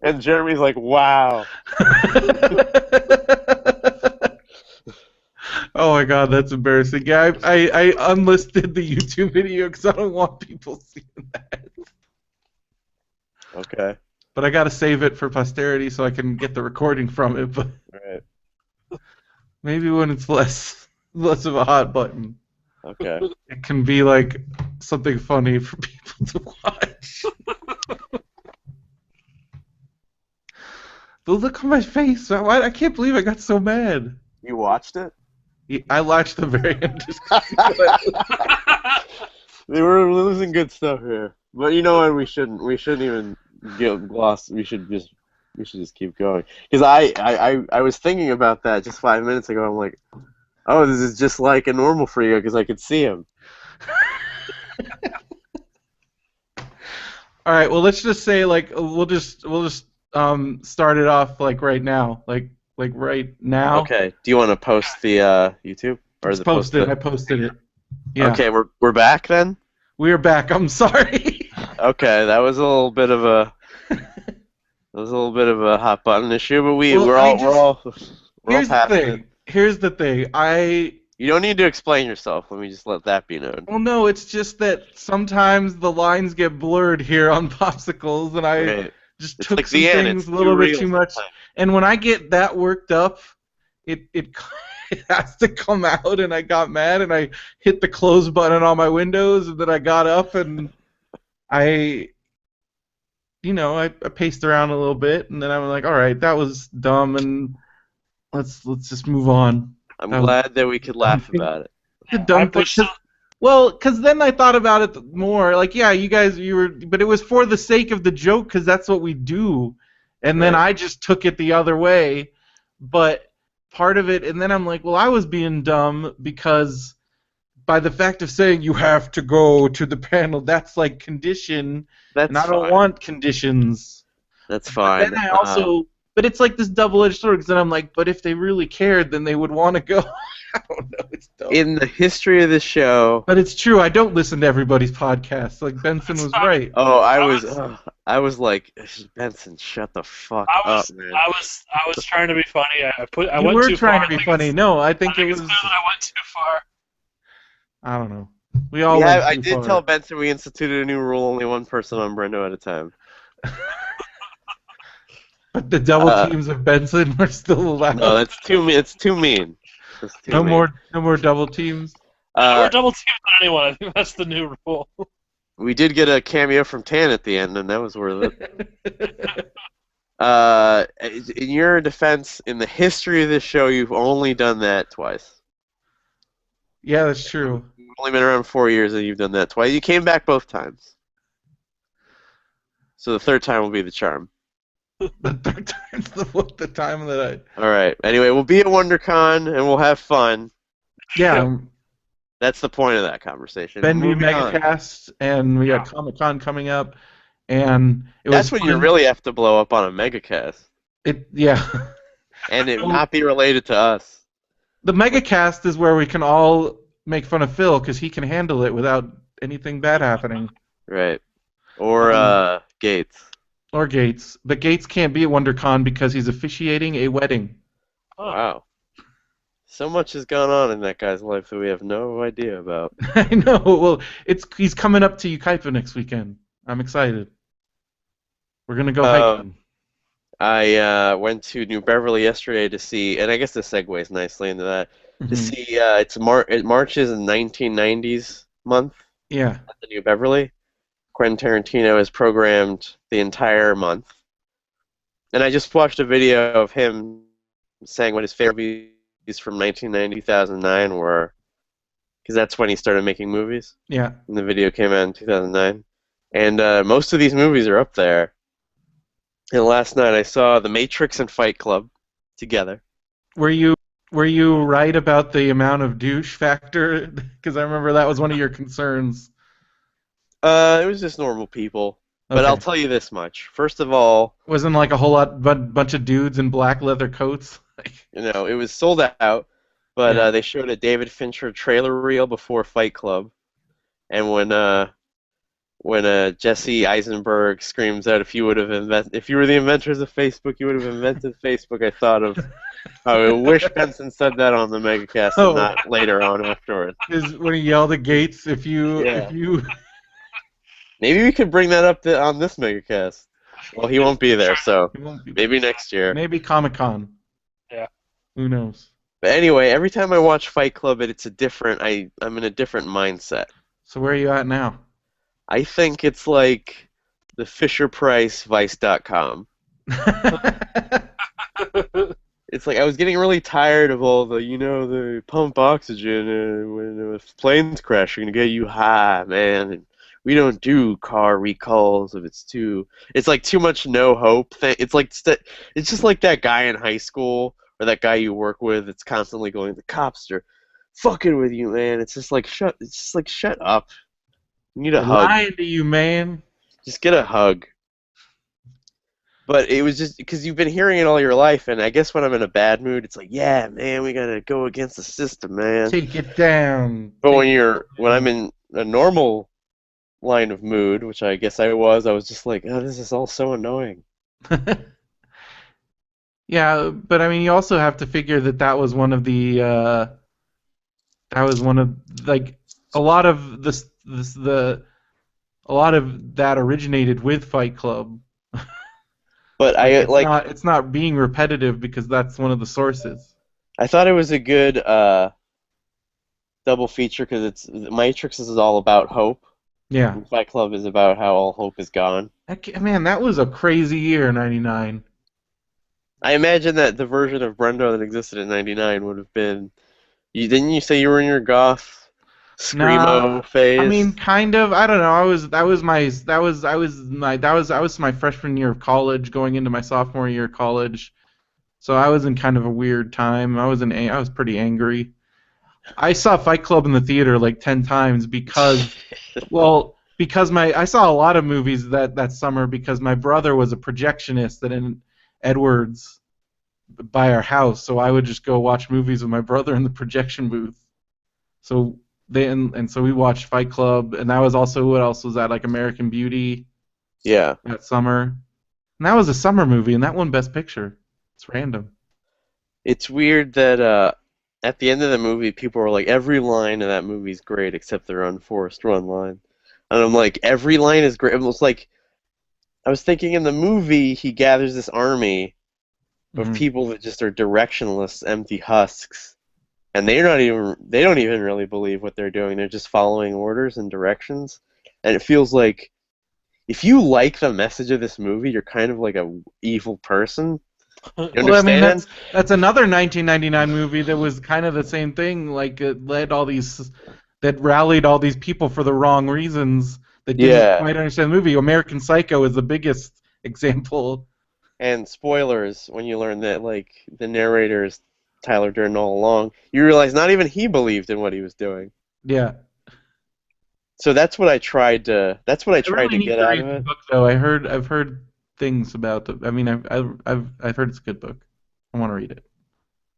And Jeremy's like, wow. Oh my god, that's embarrassing. Yeah, I unlisted the YouTube video because I don't want people seeing that. Okay. But I gotta save it for posterity so I can get the recording from it. But All right. maybe when it's less of a hot button, Okay. it can be like something funny for people to watch. The look on my face, I can't believe I got so mad. You watched it? I watched the very end. They were losing good stuff here. But you know what? We shouldn't even get gloss. We should just keep going. Because I was thinking about that just 5 minutes ago. I'm like, oh, this is just like a normal Frigo because I could see him. All right, well, let's just say like we'll just start it off like right now, like right now. Okay. Do you want to post the YouTube or It's the post posted. I the? posted it. Yeah, Okay, we're back then. we are back. I'm sorry. Okay, that was a little bit of a hot button issue, but Well, we're I all just we're all here's the past it. thing. Here's the thing. You don't need to explain yourself. Let me just let that be known. Well, no, it's just that sometimes the lines get blurred here on popsicles, and I Right. just It's took like some the end. things It's a too little bit real too much. sometimes. And when I get that worked up, it it has to come out, and I got mad, and I hit the close button on my Windows, and then I got up, and I, I paced around a little bit, and then I was like, all right, that was dumb, and let's just move on. I'm That was glad that we could a dumb laugh thing. about it. The I dumb thing. pushed. Well, because then I thought about it more. Like, yeah, you were, but it was for the sake of the joke, because that's what we do. And then Right. I just took it the other way. But part of it, and then I'm like, well, I was being dumb because by the fact of saying you have to go to the panel, that's like condition, and That's I don't fine. want conditions. That's But then fine. I also, but it's like this double-edged sword, because then I'm like, but if they really cared, then they would want to go. I don't know. It's dumb. In the history of the show, But it's true. I don't listen to everybody's podcasts. Like Benson was right. oh, I I was like, Benson, shut the fuck I up, was man. I was trying to be funny. I You went were too trying far. to be funny. No, I I think it think it's was. clear that I went too far. I don't know. We all went I too did far. tell Benson we instituted a new rule: only one person on Brendo at a time. But the double Uh, teams of Benson were still allowed. no, that's too mean. It's too mean. That's too No mean. more double teams. We're Uh, double teamed on anyone. I think that's the new rule. we did get a cameo from Tan at the end, and that was worth it. In your defense, in the history of this show, you've only done that twice. Yeah, that's true. You've only been around 4 years, and you've done that twice. You came back both times. So the third time will be the charm. The third time's the time that All right. Anyway, we'll be at WonderCon, and we'll have fun. yeah. That's the point of that conversation. Bendy Moving on. Megacast, and we got Comic-Con coming up, and it was That's when you fun. really have to blow up on a megacast, Yeah. and it not be related to us. The Megacast is where we can all make fun of Phil because he can handle it without anything bad happening. Right. Or Gates. Or Gates. But Gates can't be at WonderCon because he's officiating a wedding. Oh. Wow. So much has gone on in that guy's life that we have no idea about. I know. Well, he's coming up to Ukaipa next weekend. I'm excited. We're gonna go hiking. I went to New Beverly yesterday to see, and I guess this segues nicely into that, to Mhm. see, it marches in 1990s month Yeah. at the New Beverly. Quentin Tarantino has programmed the entire month. And I just watched a video of him saying what his favorite movies from 1990, 2009 were, because that's when he started making movies. Yeah. And the video came out in 2009. And most of these movies are up there. And last night I saw The Matrix and Fight Club together. Were you right about the amount of douche factor? Because I remember that was one of your concerns. It was just normal people. But Okay. I'll tell you this much. First of all, Wasn't like a whole bunch of dudes in black leather coats. it was sold out, but Yeah. they showed a David Fincher trailer reel before Fight Club. And when Jesse Eisenberg screams out, if you were the inventors of Facebook, you would have invented Facebook. I thought of how I wish Benson said that on the megacast and Oh, not later on afterwards. is when he yelled at Gates, if Yeah. you Maybe we could bring that up on this megacast. Well, he won't be there, so he won't be there. maybe next year. Maybe Comic-Con. Yeah. Who knows? But anyway, every time I watch Fight Club, it's a different. I'm in a different mindset. So where are you at now? I think it's like the Fisher Price Vice.com. It's like I was getting really tired of all the pump oxygen when a plane's crash, you're gonna get you high, man. And we don't do car recalls if it's like too much no hope thing. It's just like that guy in high school or that guy you work with that's constantly going, the cops are fucking with you, man. It's just like shut up. You need a They're hug. lying to you, man. Just get a hug. But it was just because you've been hearing it all your life, and I guess when I'm in a bad mood, it's like, yeah, man, we gotta go against the system, man. Take it down. But when I'm in a normal line of mood, which I guess I was just like, oh, this is all so annoying. Yeah, but I mean, you also have to figure that was one of the that was one of like a lot of a lot of that originated with Fight Club. But It's not being repetitive because that's one of the sources. I thought it was a good double feature because Matrix is all about hope. Yeah. And Fight Club is about how all hope is gone. Man, that was a crazy year, '99. I imagine that the version of Brendo that existed in '99 would have been. Didn't you say you were in your goth screamo phase? I mean, kind of. I don't know. That was my freshman year of college, going into my sophomore year of college. So I was in kind of a weird time. I was pretty angry. I saw Fight Club in the theater like 10 times because I saw a lot of movies that summer because my brother was a projectionist in Edwards by our house, so I would just go watch movies with my brother in the projection booth. So so we watched Fight Club, and that was also, what else was that, like American Beauty? Yeah. That summer. And that was a summer movie, and that won Best Picture. It's random. It's weird that at the end of the movie, people were like, every line of that movie is great except their unforced run line. And I'm like, every line is great. It was like, I was thinking in the movie, he gathers this army of people that just are directionless, empty husks. And they don't even really believe what they're doing. They're just following orders and directions. And it feels like, if you like the message of this movie, you're kind of like a evil person. You understand? Well, I mean, that's another 1999 movie that was kind of the same thing. Like, it rallied all these people for the wrong reasons that didn't quite understand the movie. American Psycho is the biggest example. And spoilers, when you learn that, like, the narrator is Tyler Durden all along, you realize not even he believed in what he was doing. Yeah. So that's what I tried to get out of it. Book, though. I've heard things about the. I mean, I've heard it's a good book. I want to read it.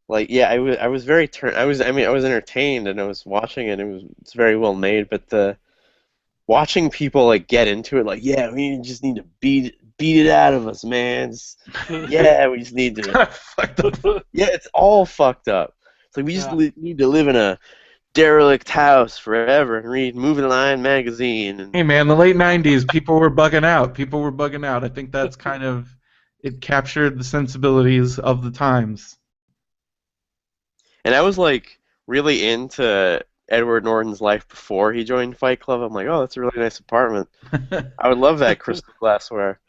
Like, yeah, I was very I was entertained and I was watching it. It's very well made, but watching people like get into it, like, yeah, we just need to beat it out of us, man. Yeah, we just need to. Yeah, it's all fucked up. It's like we just need to live in a derelict house forever and read Movie Line magazine. Hey, man, the late '90s, people were bugging out. I think that's kind of it captured the sensibilities of the times. And I was like really into Edward Norton's life before he joined Fight Club. I'm like, oh, that's a really nice apartment. I would love that crystal glassware.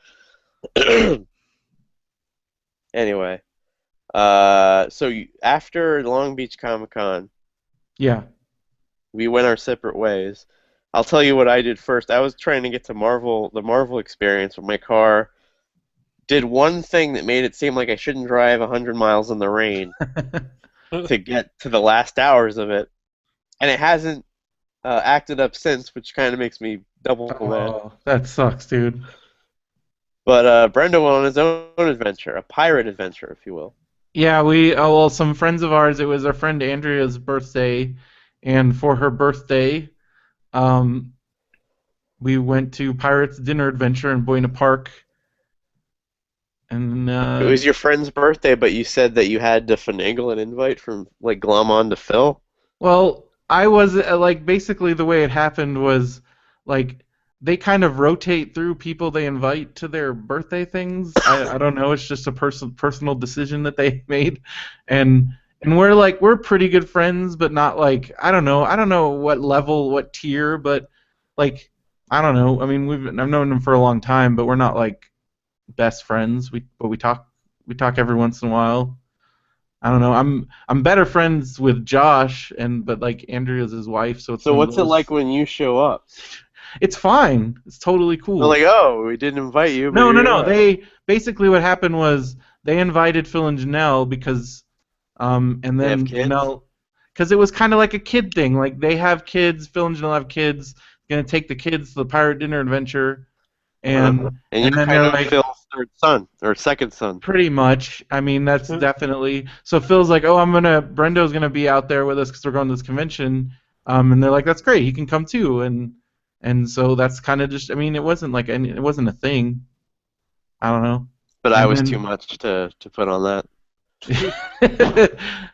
Anyway, so after Long Beach Comic Con, yeah, we went our separate ways. I'll tell you what I did first. I was trying to get to the Marvel experience, but my car did one thing that made it seem like I shouldn't drive 100 miles in the rain to get to the last hours of it, and it hasn't acted up since, which kind of makes me double mad. Oh, that sucks, dude. But Brenda went on his own adventure, a pirate adventure, if you will. Yeah, some friends of ours, it was our friend Andrea's birthday, and for her birthday, we went to Pirates Dinner Adventure in Buena Park, and It was your friend's birthday, but you said that you had to finagle an invite from like glom on to Phil. well, I was like basically the way it happened was like they kind of rotate through people they invite to their birthday things. I don't know. It's just a personal decision that they made, and we're pretty good friends, but not like I don't know what level, what tier, but like I don't know. I mean, I've known them for a long time, but we're not like best friends. We talk every once in a while. I don't know. I'm better friends with Josh but like Andrea's his wife, so it's So one of what's it like those. when you show up? It's fine. It's totally They're cool. like, oh, we didn't invite you, but No, here no, you no. are. They basically what happened was they invited Phil and Janelle because and They have then kids. Janelle because it was kind of like a kid thing. Like they have kids, Phil and Janelle have kids, gonna take the kids to the pirate dinner adventure Uh-huh. and And and you're then kind they're of like Phil's third son or second son. pretty much. I mean, that's definitely. So Phil's like, "Oh, Brendo's gonna be out there with us because we're going to this convention." And they're like, "That's great. He can come too." And so that's kind of just. I mean, it wasn't a thing. I don't know. But I And was too then much to put on that.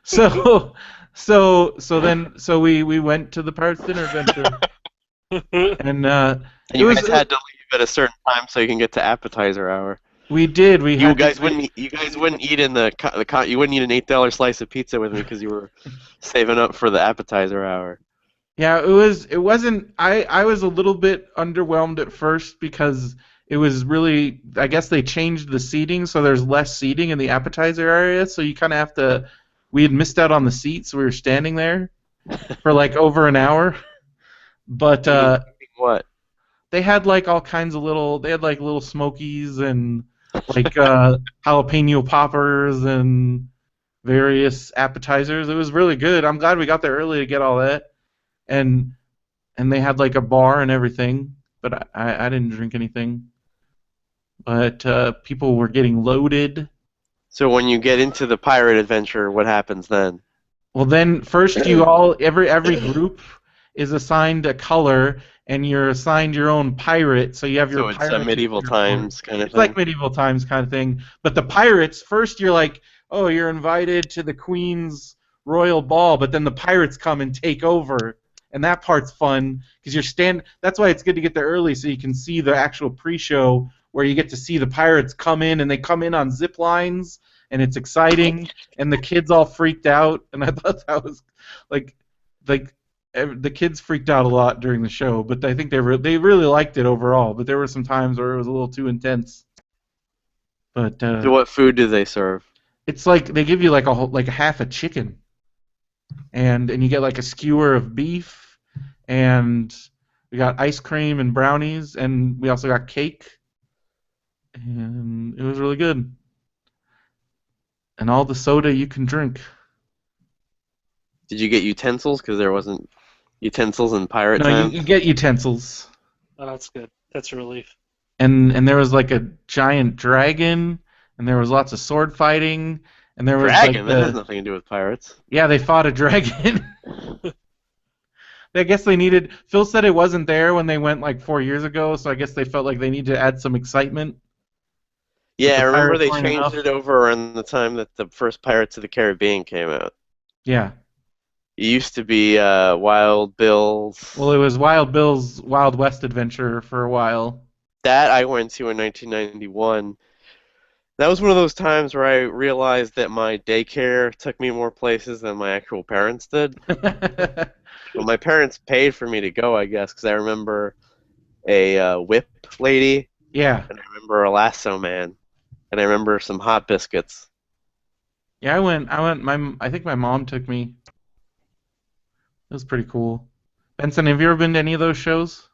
so so we went to the Pirates Dinner Adventure, and And it you was guys had to leave at a certain time so you can get to appetizer hour. we did we You had to guys wouldn't. You guys wouldn't eat in you wouldn't eat an $8 slice of pizza with me because you were saving up for the appetizer hour. Yeah, it wasn't I was a little bit underwhelmed at first because it was really I guess they changed the seating so there's less seating in the appetizer area, so you kind of have to we had missed out on the seats, so we were standing there for like over an hour. But Eating what? they had like all kinds of they had like little smokies and like jalapeno poppers and various appetizers. It was really good. I'm glad we got there early to get all that. And they had like a bar and everything, but I didn't drink anything. But people were getting loaded. So when you get into the pirate adventure, what happens then? Well, then first you all every group is assigned a color, and you're assigned your own pirate. So you have your So it's a pirate. medieval times kind of It's like thing. medieval times kind of thing. But the pirates first, you're like, oh, you're invited to the Queen's royal ball, but then the pirates come and take over. And that part's fun because That's why it's good to get there early so you can see the actual pre-show where you get to see the pirates come in and they come in on zip lines and it's exciting and the kids all freaked out and I thought that was like like the kids freaked out a lot during the show, but I think they really liked it overall. But there were some times where it was a little too intense. But So what food do they serve? it's like they give you like like a half a chicken, and you get like a skewer of beef, and we got ice cream and brownies, and we also got cake, and it was really good. And all the soda you can drink. Did you get utensils? Because there wasn't utensils in pirate No, times. you get utensils, Oh, that's good. That's a relief. and there was like a giant dragon, and there was lots of sword fighting, and there was like Dragon? That has nothing to do with pirates. yeah, they fought a dragon. I guess they needed. Phil said it wasn't there when they went like 4 years ago, so I guess they felt like they needed to add some excitement. But Yeah, I the remember pirates they weren't changed enough. it over around the time that the first Pirates of the Caribbean came out. Yeah. It used to be Wild Bill's. Well, it was Wild Bill's Wild West adventure for a while. That I went to in 1991. That was one of those times where I realized that my daycare took me more places than my actual parents did. Well, my parents paid for me to go, I guess, because I remember a whip lady, Yeah. and I remember a lasso man, and I remember some hot biscuits. Yeah, I went. I think my mom took me. It was pretty cool. Benson, have you ever been to any of those shows?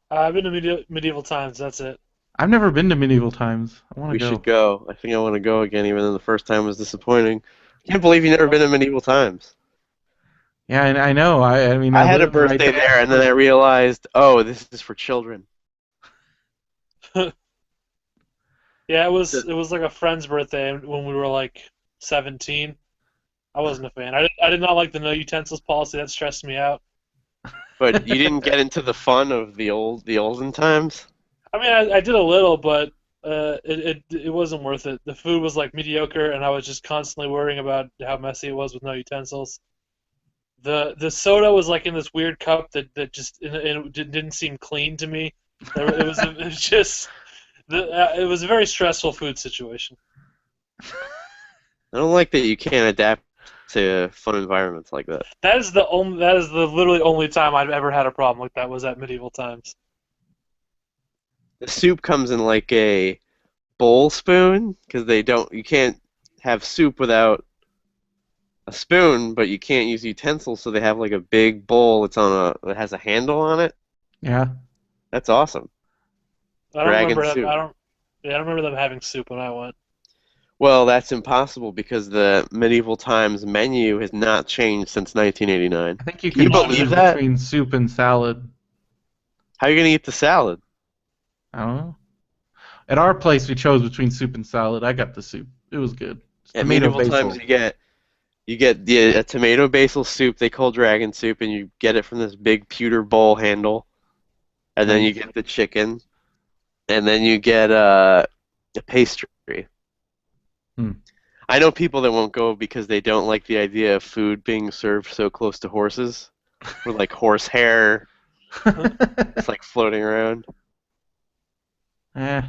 I've been to medieval times. That's it. I've never been to medieval times. I want We to should go. go. I think I want to go again, even though the first time was disappointing. Can't believe you've never been to medieval times. Yeah, I know. I mean, I I had a live right birthday there, and then I realized, oh, this is for children. Yeah, it was like a friend's birthday when we were like 17. I wasn't a fan. I did not like the no utensils policy. That stressed me out. But you didn't get into the fun of the olden times? I mean, I did a little, but it wasn't worth it. The food was like mediocre, and I was just constantly worrying about how messy it was with no utensils. The soda was like in this weird cup that just it didn't seem clean to me. It was just it was a very stressful food situation. I don't like that you can't adapt to fun environments like that. That is the literally only time I've ever had a problem like that was at medieval times. The soup comes in like a bowl spoon because you can't have soup without a spoon, but you can't use utensils, so they have like a big bowl. It has a handle on it. Yeah. That's awesome. I don't Dragon remember them. soup. Yeah, I don't remember them having soup when I went. Well, that's impossible because the medieval times menu has not changed since 1989. I think you Can you can believe choose that? between soup and salad. How are you gonna eat the salad? I don't know. At our place, we chose between soup and salad. I got the soup. It was good. It's At tomato medieval basil. times, you get a tomato basil soup they call dragon soup, and you get it from this big pewter bowl handle, and then you Nice. get the chicken, and then you get a pastry. Hmm. I know people that won't go because they don't like the idea of food being served so close to horses, with like horse hair just like floating around. Eh.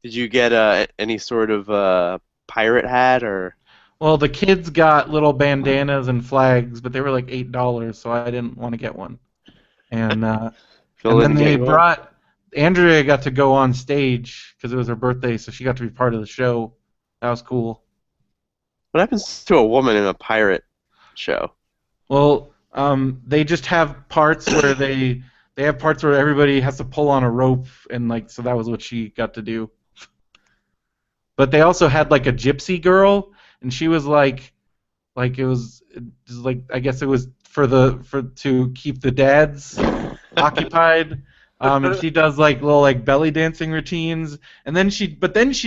Did you get any sort of pirate hat or Well, the kids got little bandanas and flags, but they were like $8, so I didn't want to get one. And Phil and then didn't get they you one? brought Andrea got to go on stage because it was her birthday, so she got to be part of the show. That was cool. What happens to a woman in a pirate show? Well, they just have parts where they have parts where everybody has to pull on a rope, and like so that was what she got to do. But they also had like a gypsy girl, and she was like it was like I guess it was for to keep the dads occupied. And she does like little like belly dancing routines, and then she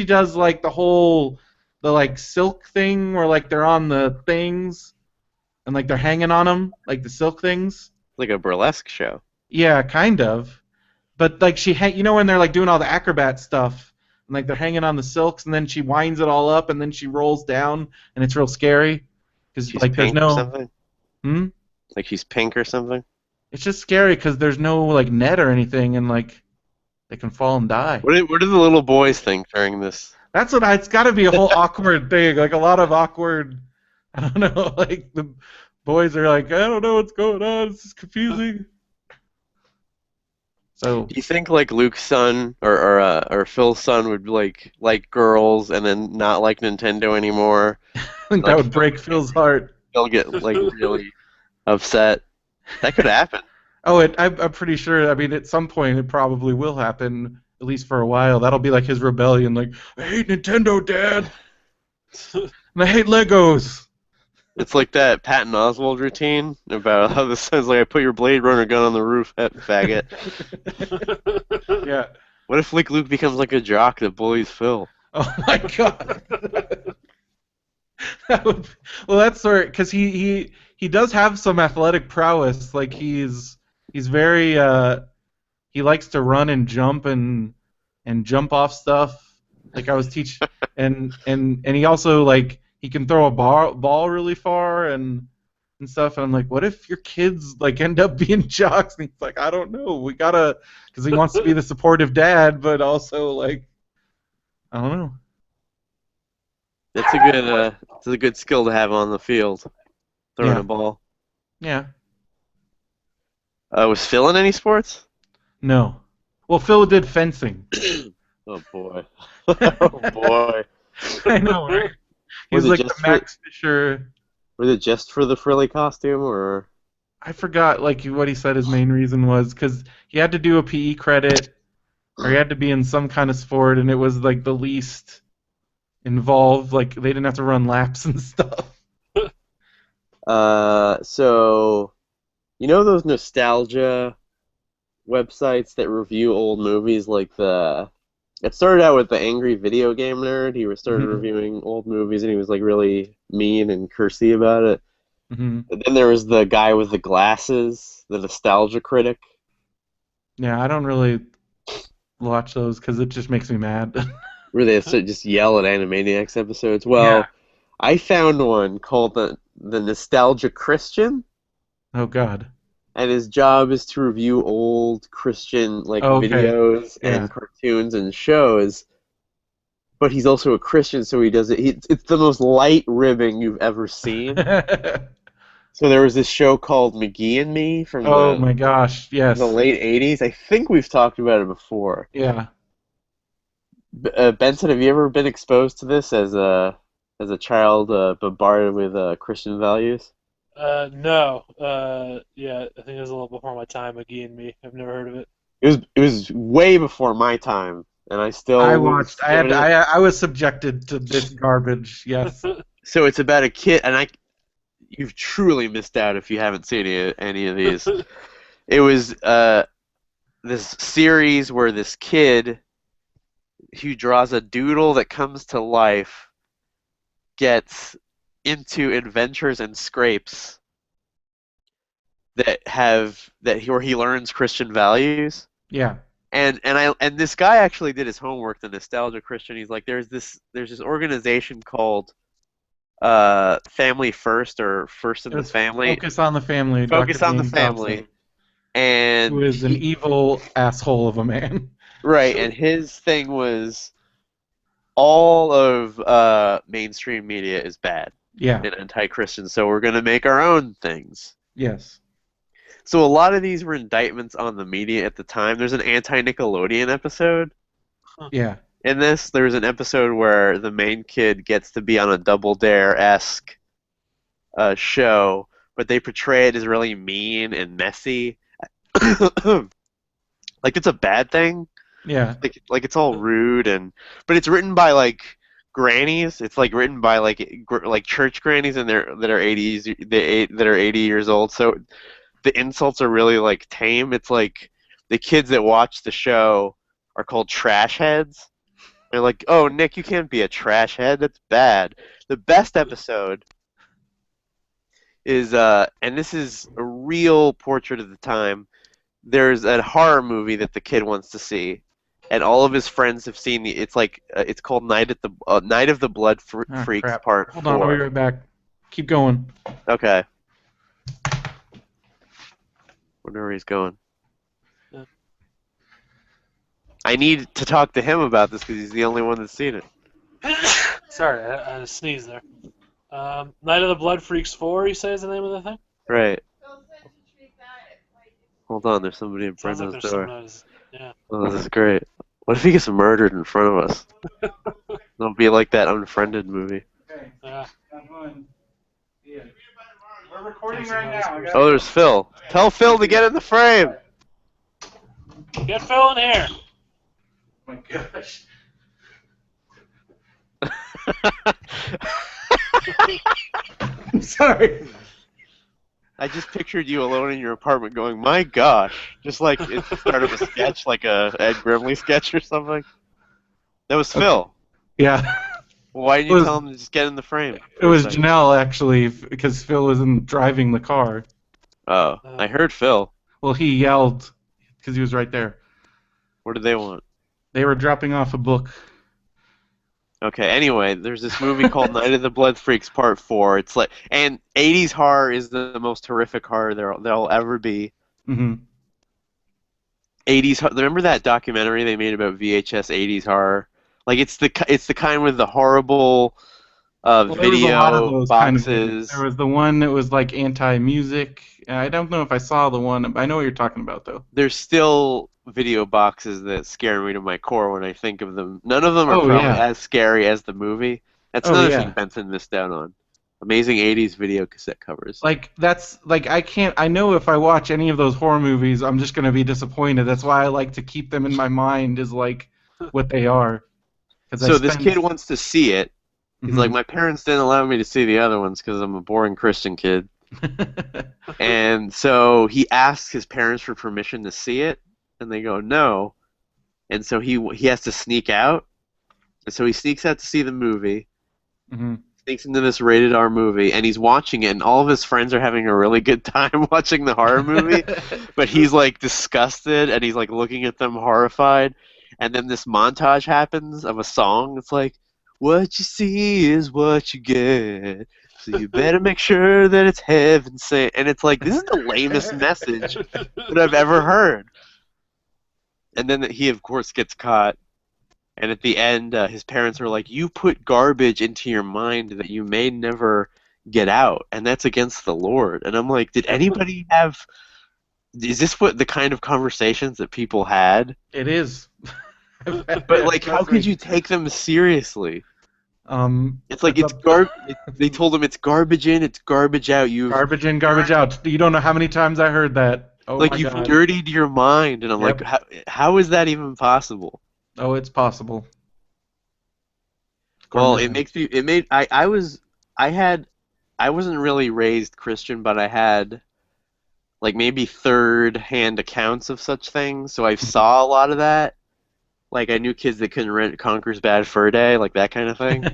does like the like silk thing where like they're on the things and like they're hanging on them like the silk things. Like a burlesque show. Yeah, kind of. But like you know when they're like doing all the acrobat stuff and like they're hanging on the silks and then she winds it all up and then she rolls down and it's real scary because She's like there's pink or no something? hmm. Like she's pink or something? It's just scary because there's no like net or anything and like they can fall and die. What do the little boys think during this? That's what it's got to be a whole awkward thing, like a lot of awkward. I don't know, like the boys are like, I don't know what's going on. This is confusing. So Do you think like Luke's son or Phil's son would like girls and then not like Nintendo anymore? I think that Like would break Phil's heart. Phil get like really upset. That could happen. Oh, I'm pretty sure. I mean, at some point, it probably will happen. At least for a while, that'll be like his rebellion. Like, I hate Nintendo, Dad, and I hate Legos. It's like that Patton Oswalt routine about how the son's like, I put your Blade Runner gun on the roof, faggot. Yeah. What if like Luke becomes like a jock that bullies Phil? Oh my God. Well, that's sort because he does have some athletic prowess. Like he's very he likes to run and jump off stuff. Like I was teach and he also like he can throw a ball really far and stuff. And I'm like, what if your kids like end up being jocks? And he's like, I don't know. We gotta because he wants to be the supportive dad, but also like I don't know. It's a good skill to have on the field, throwing Yeah. a ball. Yeah. Was Phil in any sports? No. Well, Phil did fencing. Oh boy. Oh boy. I know, right? He Was was it like the just Max Fisher. Was it just for the frilly costume or? I forgot like what he said his main reason was because he had to do a PE credit or he had to be in some kind of sport, and it was like the least involved. Like they didn't have to run laps and stuff. So you know those nostalgia websites that review old movies, like it started out with the Angry Video Game Nerd. He started Mhm. reviewing old movies, and he was like really mean and cursy about it. Hmm. And then there was the guy with the glasses, the nostalgia critic. Yeah, I don't really watch those because it just makes me mad. Where they just yell at Animaniacs episodes. Yeah. Well, I found one called the Nostalgia Christian, Oh God. and his job is to review old Christian like Oh, okay. videos Yeah. and cartoons and shows. But he's also a Christian, so he does it. It's the most light ribbing you've ever seen. So there was this show called McGee and Me from Oh my gosh. the Yes. late '80s. I think we've talked about it before. Yeah. Benson, have you ever been exposed to this as a child, bombarded with Christian values? No. Yeah, I think it was a little before my time. McGee and Me. I've never heard of it. It was way before my time, and I I still was watched. I had. given it. I was subjected to this garbage. Yes. So it's about a kid, and you've truly missed out if you haven't seen any of these. It was this series where this kid who draws a doodle that comes to life gets into adventures and scrapes where he learns Christian values. Yeah. And this guy actually did his homework, the nostalgia Christian. He's like, there's this organization called Family First, or First in the It's Family. Focus on the Family. Dr. Focus on the James family. Dobson, who And is an evil asshole of a man. right, and his thing was all of mainstream media is bad Yeah. and anti-Christian, so we're gonna make our own things. Yes. So a lot of these were indictments on the media at the time. There's an anti-Nickelodeon episode Yeah. in this. There's an episode where the main kid gets to be on a Double Dare-esque show, but they portray it as really mean and messy. Like it's a bad thing. Yeah. Like it's all rude, but it's written by like grannies. It's like written by like church grannies, and that are 80 years old. So the insults are really like tame. It's like the kids that watch the show are called trash heads. They're like, "Oh, Nick, you can't be a trash head. That's bad." The best episode is and this is a real portrait of the time. There's a horror movie that the kid wants to see, and all of his friends have seen the. It's called Night of the Blood Ah, Freaks crap. Part Hold on. I'll 4. be right back. Keep going. Okay. Wonder where he's going. Yeah. I need to talk to him about this because he's the only one that's seen it. Sorry, I had a sneeze there. Night of the Blood Freaks 4, you say is the name of the thing? Right. Hold on, there's somebody in Sounds like Brenda's there's door. someone yeah. Oh, this is great. What if he gets murdered in front of us? It'll be like that Unfriended movie. Okay. Yeah. I'm going. Yeah. We're recording Takes right a now. mouse. Oh, there's Phil. Tell Phil to get in the frame. Get Phil in here! Oh my gosh. I'm sorry. I just pictured you alone in your apartment going, "My gosh," just like it's the start of a sketch, like a Ed Grimley sketch or something. That was Phil. Yeah. Well, why didn't It you was- tell him to just get in the frame? It was Janelle, actually, because Phil wasn't driving the car. Oh, I heard Phil. Well, he yelled because he was right there. What did they want? They were dropping off a book. Okay, anyway, there's this movie called Night of the Blood Freaks Part 4. It's like, and 80s horror is the most horrific horror there'll ever be. Hmm. 80s, remember that documentary they made about VHS 80s horror? Like it's the kind with the horrible Well, there was a lot of video those kind of boxes. things. There was the one that was like anti-music. I don't know if I saw the one. I know what you're talking about, though. There's still video boxes that scare me to my core when I think of them. None of them are Oh, probably yeah. as scary as the movie. That's Oh, another yeah. thing Benson missed out on. Amazing 80s video cassette covers. Like that's like I can't. I know if I watch any of those horror movies, I'm just gonna be disappointed. That's why I like to keep them in my mind as like what they are. 'Cause So this kid wants to see it. He's Mhm. like, my parents didn't allow me to see the other ones because I'm a boring Christian kid. And so he asks his parents for permission to see it, and they go no. And so he has to sneak out. And so he sneaks out to see the movie. Mhm. sneaks into this rated R movie, and he's watching it, and all of his friends are having a really good time watching the horror movie, but he's like disgusted, and he's like looking at them horrified, and then this montage happens of a song. It's like, what you see is what you get, so you better make sure that it's heaven sent. And it's like, this is the lamest message that I've ever heard. And then he, of course, gets caught. And at the end, his parents are like, you put garbage into your mind that you may never get out, and that's against the Lord. And I'm like, did anybody have... Is this what the kind of conversations that people had? It is. But, like, how could you take them seriously? It's like, they told him it's garbage in, it's garbage out. Garbage in, garbage out. You don't know how many times I heard that. Oh like, my you've God. dirtied your mind. And I'm Yep. like, how is that even possible? Oh, it's possible. Well, Garbage it in. makes me. It made. I wasn't really raised Christian, but I had like maybe third-hand accounts of such things, so I saw a lot of that. Like I knew kids that couldn't rent Conker's Bad Fur Day, like that kind of thing.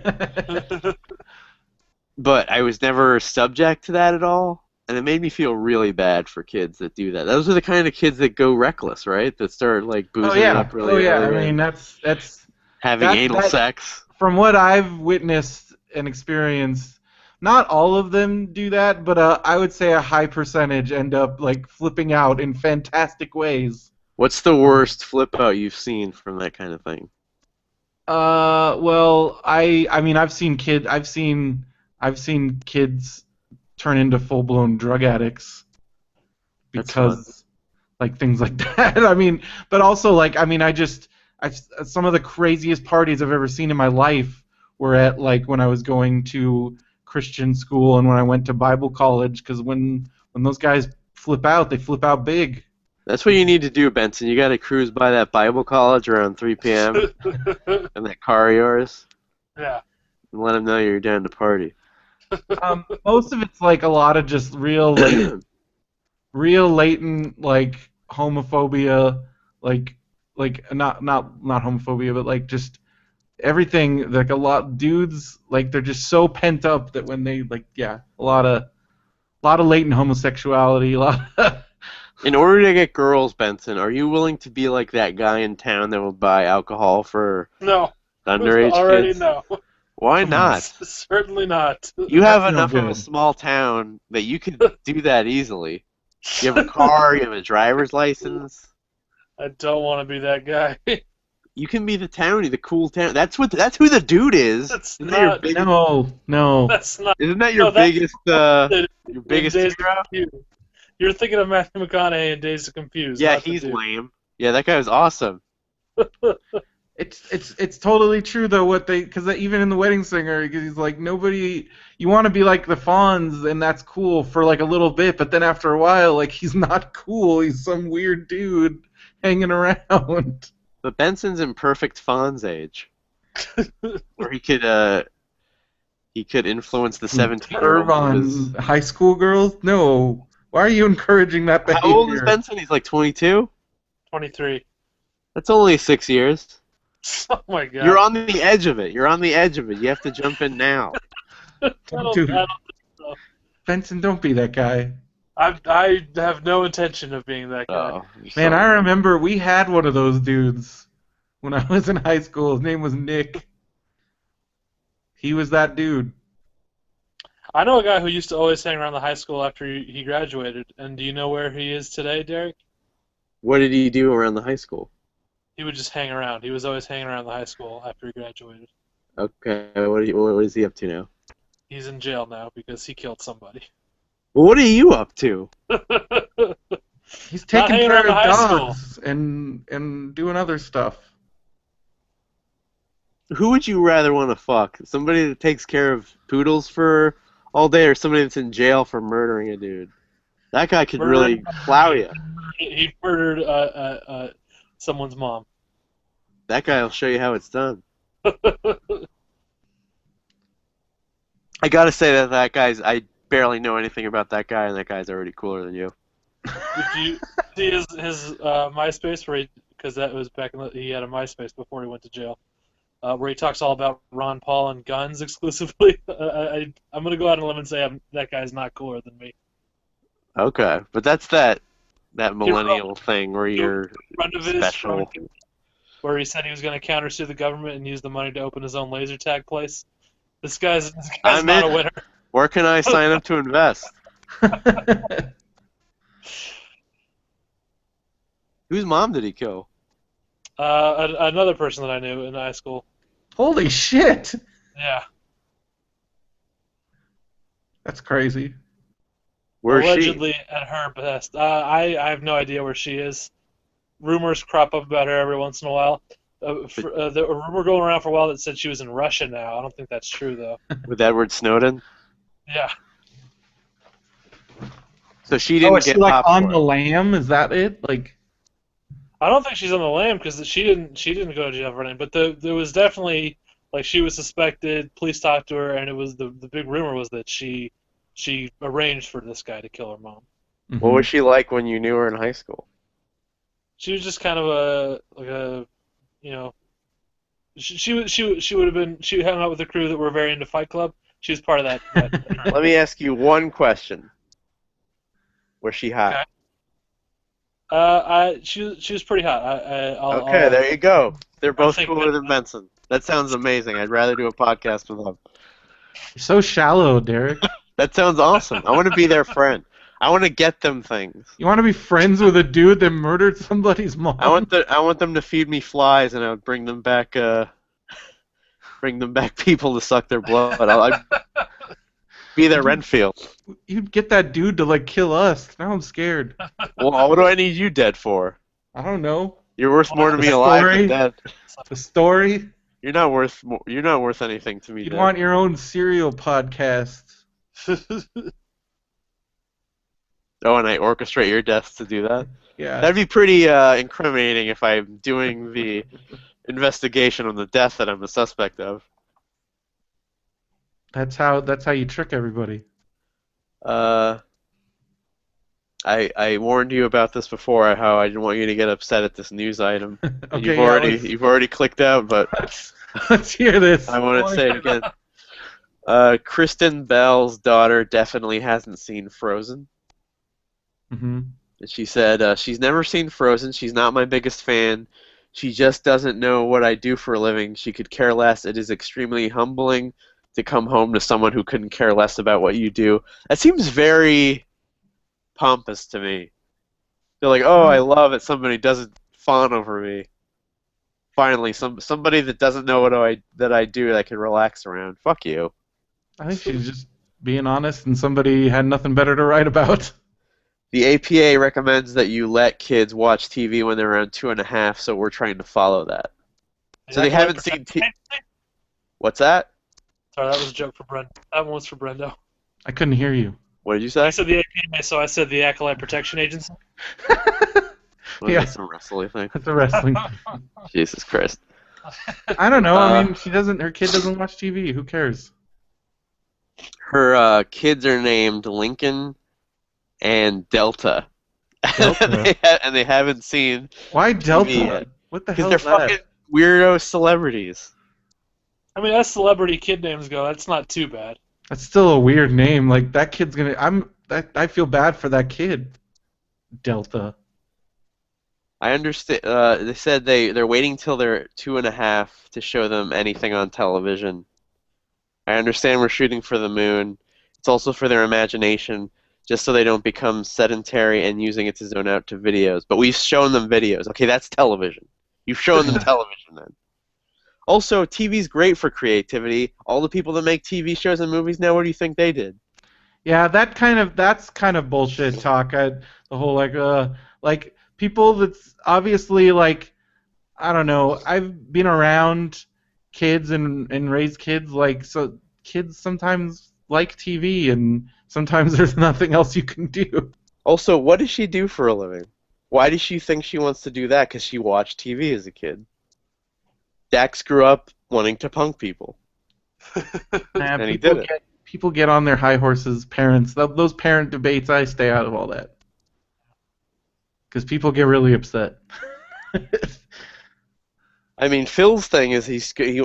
But I was never subject to that at all, and it made me feel really bad for kids that do that. Those are the kind of kids that go reckless, right? That start like boozing it up really early I mean, and that's having anal sex. from what I've witnessed and experienced. Not all of them do that, but I would say a high percentage end up like flipping out in fantastic ways. What's the worst flip out you've seen from that kind of thing? Well, I mean, I've seen kids turn into full-blown drug addicts That's fun. because like things like that. I mean, but also like I mean, some of the craziest parties I've ever seen in my life were at like when I was going to Christian school and when I went to Bible college, because when those guys flip out, they flip out big. That's what you need to do, Benson. You got to cruise by that Bible college around 3 p.m. in that car of yours Yeah. and let them know you're down to party. Most of it's like a lot of just real latent like homophobia, like not homophobia, but like just everything. Like a lot dudes, like they're just so pent up that when they like a lot of latent homosexuality, a lot. In order to get girls, Benson, are you willing to be like that guy in town that will buy alcohol for No. underage Already kids? no. Why Come on. not? Certainly not. You have That's no enough of a good. small town that you could do that easily. You have a car, you have a driver's license. I don't want to be that guy. You can be the townie, the cool town. That's who the dude is. That's Isn't that your not- biggest, No. That's not. isn't that your No, that's- biggest in your biggest Days hero? of Confused. You're thinking of Matthew McConaughey in Days of Confused. Yeah, not the he's dude. lame. Yeah, that guy was awesome. It's totally true though because even in The Wedding Singer, because he's like nobody. You want to be like the Fonz, and that's cool for like a little bit, but then after a while, like he's not cool. He's some weird dude hanging around. But Benson's in perfect Fonz age, where he could influence the 17-year-old. Irvine, high school girls? No. Why are you encouraging that behavior? How old is Benson? He's like 22. 23. That's only 6 years. Oh my god. You're on the edge of it. You're on the edge of it. You have to jump in now. Dude. Benson, don't be that guy. I have no intention of being that guy. Oh, Man, I remember we had one of those dudes when I was in high school. His name was Nick. He was that dude. I know a guy who used to always hang around the high school after he graduated. And do you know where he is today, Derek? What did he do around the high school? He would just hang around. He was always hanging around the high school after he graduated. Okay, what is he up to now? He's in jail now because he killed somebody. Well, what are you up to? He's taking hanging care around of the high school. dogs and doing other stuff. Who would you rather want to fuck? Somebody that takes care of poodles for all day, or somebody that's in jail for murdering a dude? That guy could really plow you. He murdered someone's mom. That guy will show you how it's done. I gotta say that guy's. I barely know anything about that guy, and that guy's already cooler than you. Did you see his MySpace? Because that was back in he had a MySpace before he went to jail. where he talks all about Ron Paul and guns exclusively. I'm going to go out on a limb and say that guy's not cooler than me. Okay, but that's that Hero, millennial thing where you're friend of his special. where he said he was going to countersue the government and use the money to open his own laser tag place. This guy's I'm not in. a winner. Where can I sign up to invest? Whose mom did he kill? Another person that I knew in high school. Holy shit! Yeah. That's crazy. Where's Allegedly she? at her best. I have no idea where she is. Rumors crop up about her every once in a while. The rumor going around for a while that said she was in Russia now. I don't think that's true, though. With Edward Snowden? Yeah. So she didn't is she get like popped on for the it. lam? Is that it? Like, I don't think she's on the lam because she didn't go to jail for anything. But there was definitely, like, she was suspected. Police talked to her, and it was the big rumor was that she arranged for this guy to kill her mom. What was she like when you knew her in high school? She was just kind of you know, she would have been, she hung out with a crew that were very into Fight Club. She was part of that. Let me ask you one question. Was she hot? Okay. She was pretty hot. Okay, there you go. They're both think cooler than Benson. That sounds amazing. I'd rather do a podcast with them. You're so shallow, Derek. That sounds awesome. I want to be their friend. I want to get them things. You want to be friends with a dude that murdered somebody's mom? I want them to feed me flies, and I would bring them back people to suck their blood. I'd be their Renfield. You'd get that dude to like kill us. Now I'm scared. Well, what do I need you dead for? I don't know. You're worth more to me The alive story? than dead. The story? You're not worth anything to me. You'd dead. want your own serial podcast. Oh, and I orchestrate your death to do that? Yeah. That'd be pretty incriminating if I'm doing the investigation on the death that I'm a suspect of. That's how you trick everybody. I warned you about this before, how I didn't want you to get upset at this news item. Okay, You've already clicked out, but let's hear this. I want to say it again. Kristen Bell's daughter definitely hasn't seen Frozen. Mm-hmm. And she said, she's never seen Frozen. She's not my biggest fan. She just doesn't know what I do for a living. She could care less. It is extremely humbling to come home to someone who couldn't care less about what you do. That seems very pompous to me. They're like, oh, I love it. Somebody doesn't fawn over me. Finally, somebody that doesn't know what I do that I can relax around. Fuck you. I think she's just being honest, and somebody had nothing better to write about. The APA recommends that you let kids watch TV when they're around 2.5, so we're trying to follow that. So they haven't seen TV. What's that? Sorry, that was a joke for Brenda. That one was for Brendo. I couldn't hear you. What did you say? I said the APA, so I said the Acolyte Protection Agency. Was Yeah. that some wrestling thing? That's a wrestling. Jesus Christ. I don't know. I mean, her kid doesn't watch TV. Who cares? Her kids are named Lincoln and Delta. Delta? and they haven't seen Why Delta? yet. What the because hell they're is that? fucking weirdo celebrities. I mean, as celebrity kid names go, that's not too bad. That's still a weird name. Like that kid's gonna. I feel bad for that kid. Delta. I understand. They said they're waiting till they're 2.5 to show them anything on television. I understand we're shooting for the moon. It's also for their imagination, just so they don't become sedentary and using it to zone out to videos. But we've shown them videos. Okay, that's television. You've shown them television then. Also, TV's great for creativity. All the people that make TV shows and movies now, what do you think they did? Yeah, that's kind of bullshit talk. The whole like people that's obviously like, I don't know. I've been around kids and raised kids, like, so kids sometimes like TV and sometimes there's nothing else you can do. Also, what does she do for a living? Why does she think she wants to do that? Because she watched TV as a kid. Dax grew up wanting to punk people. And he did it. People get on their high horses, parents. Those parent debates, I stay out of all that. Because people get really upset. I mean, Phil's thing is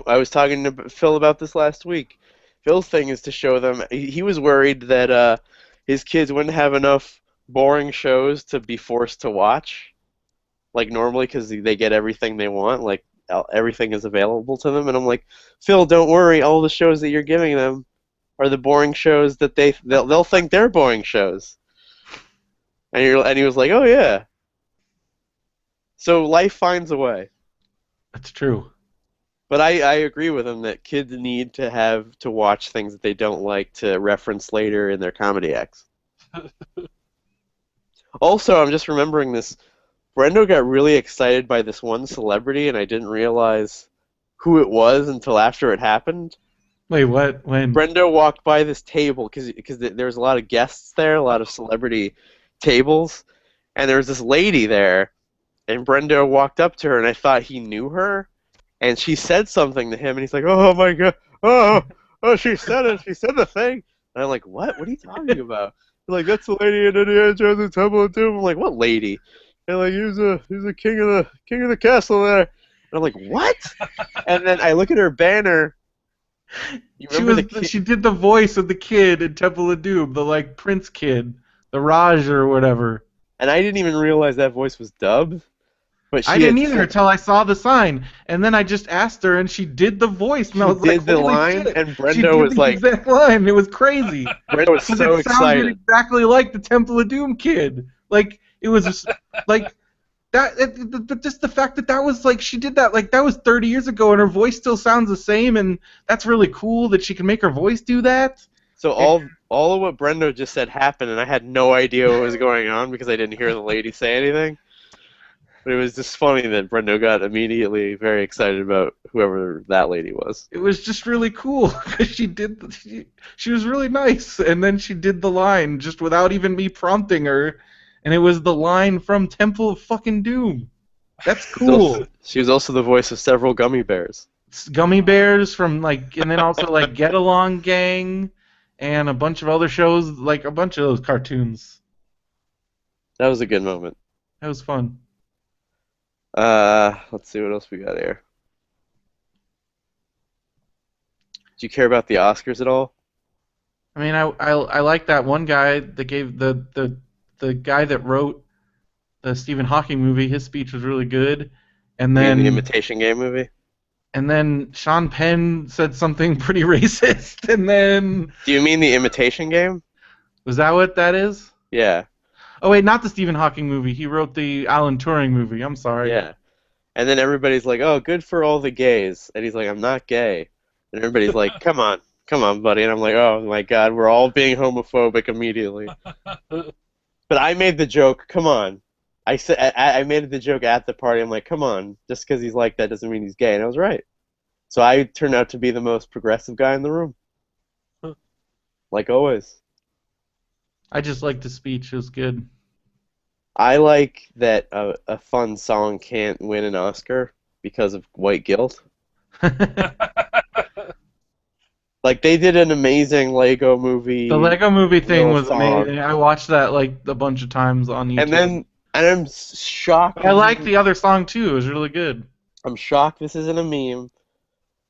I was talking to Phil about this last week. Phil's thing is to show them. He was worried that his kids wouldn't have enough boring shows to be forced to watch, like normally, because they get everything they want. Like everything is available to them, and I'm like, Phil, don't worry. All the shows that you're giving them are the boring shows that they'll think they're boring shows. And he was like, oh yeah. So life finds a way. That's true. But I agree with him that kids need to have to watch things that they don't like to reference later in their comedy acts. Also, I'm just remembering this. Brendo got really excited by this one celebrity, and I didn't realize who it was until after it happened. Wait, what? When? Brendo walked by this table because there was a lot of guests there, a lot of celebrity tables, and there was this lady there, and Brendo walked up to her, and I thought he knew her, and she said something to him, and he's like, "Oh my God, oh, she said it, she said the thing," and I'm like, "What? What are you talking about?" They're like, "That's the lady in Indiana Jones and Temple of Doom." I'm like, "What lady?" And like, "He's a king of the castle there," and I'm like, "What?" And then I look at her banner. She did the voice of the kid in Temple of Doom, the like prince kid, the Raj or whatever. And I didn't even realize that voice was dubbed. But I didn't either until I saw the sign, and then I just asked her, and she did the voice, and I was like, the line, shit. and Brendo she did was the like, exact line. It was crazy. Brendo was so it excited. Sounded exactly like the Temple of Doom kid. Like it was just, like that. But just the fact that was like she did that, like that was 30 years ago, and her voice still sounds the same, and that's really cool that she can make her voice do that. So all of what Brendo just said happened, and I had no idea what was going on because I didn't hear the lady say anything. But it was just funny that Brendo got immediately very excited about whoever that lady was. It was just really cool because she was really nice, and then she did the line just without even me prompting her, and it was the line from Temple of fucking Doom. That's cool. She was also the voice of several gummy bears. Gummy bears from like, and then also like Get Along Gang, and a bunch of other shows, like a bunch of those cartoons. That was a good moment. That was fun. Let's see what else we got here. Do you care about the Oscars at all? I mean, I like that one guy that gave the guy that wrote the Stephen Hawking movie. His speech was really good, and then the Imitation Game movie. And then Sean Penn said something pretty racist, and then. Do you mean the Imitation Game? Was that what that is? Yeah. Oh wait, not the Stephen Hawking movie. He wrote the Alan Turing movie. I'm sorry. Yeah. And then everybody's like, "Oh, good for all the gays," and he's like, "I'm not gay," and everybody's like, "Come on, buddy," and I'm like, "Oh my God, we're all being homophobic immediately." But I made the joke. Come on, I made the joke at the party. I'm like, "Come on, just because he's like that doesn't mean he's gay," and I was right. So I turned out to be the most progressive guy in the room, like always. I just liked the speech. It was good. I like that a fun song can't win an Oscar because of white guilt. Like, they did an amazing Lego movie. The Lego movie thing was song. amazing. I watched that like a bunch of times on YouTube. And I'm shocked. I like the other song too. It was really good. I'm shocked this isn't a meme.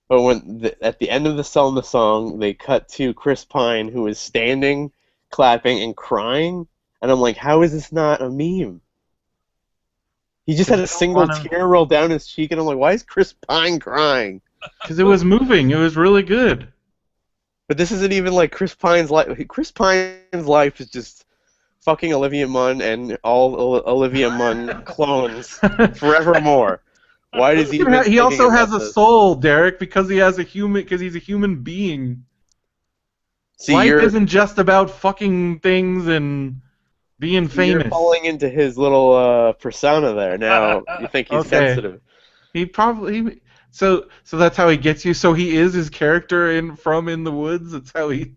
But when at the end of the song, they cut to Chris Pine, who is standing, clapping, and crying. And I'm like, how is this not a meme? He just had a single tear roll down his cheek, and I'm like, why is Chris Pine crying? Because it was moving. It was really good. But this isn't even like Chris Pine's life. Chris Pine's life is just fucking Olivia Munn and all Olivia Munn clones forevermore. Why does he? He also has a soul, Derek, because he's a human being. See, life isn't just about fucking things and being famous. You're falling into his little persona there. Now you think he's sensitive. He probably so that's how he gets you. So he is his character in the Woods. That's how he.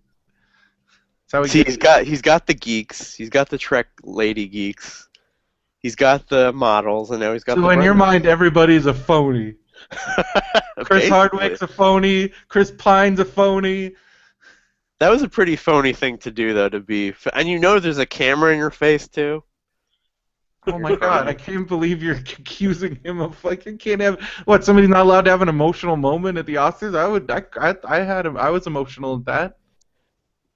See, he's got the geeks. He's got the Trek lady geeks. He's got the models, and now he's got. So in your mind, everybody's a phony. Chris Hardwick's a phony. Chris Pine's a phony. That was a pretty phony thing to do, though, to be. And you know there's a camera in your face, too. Oh You're my God! I crying. can't believe you're accusing him of like. You can't have what? Somebody's not allowed to have an emotional moment at the Oscars. I would. I had. I was emotional at that.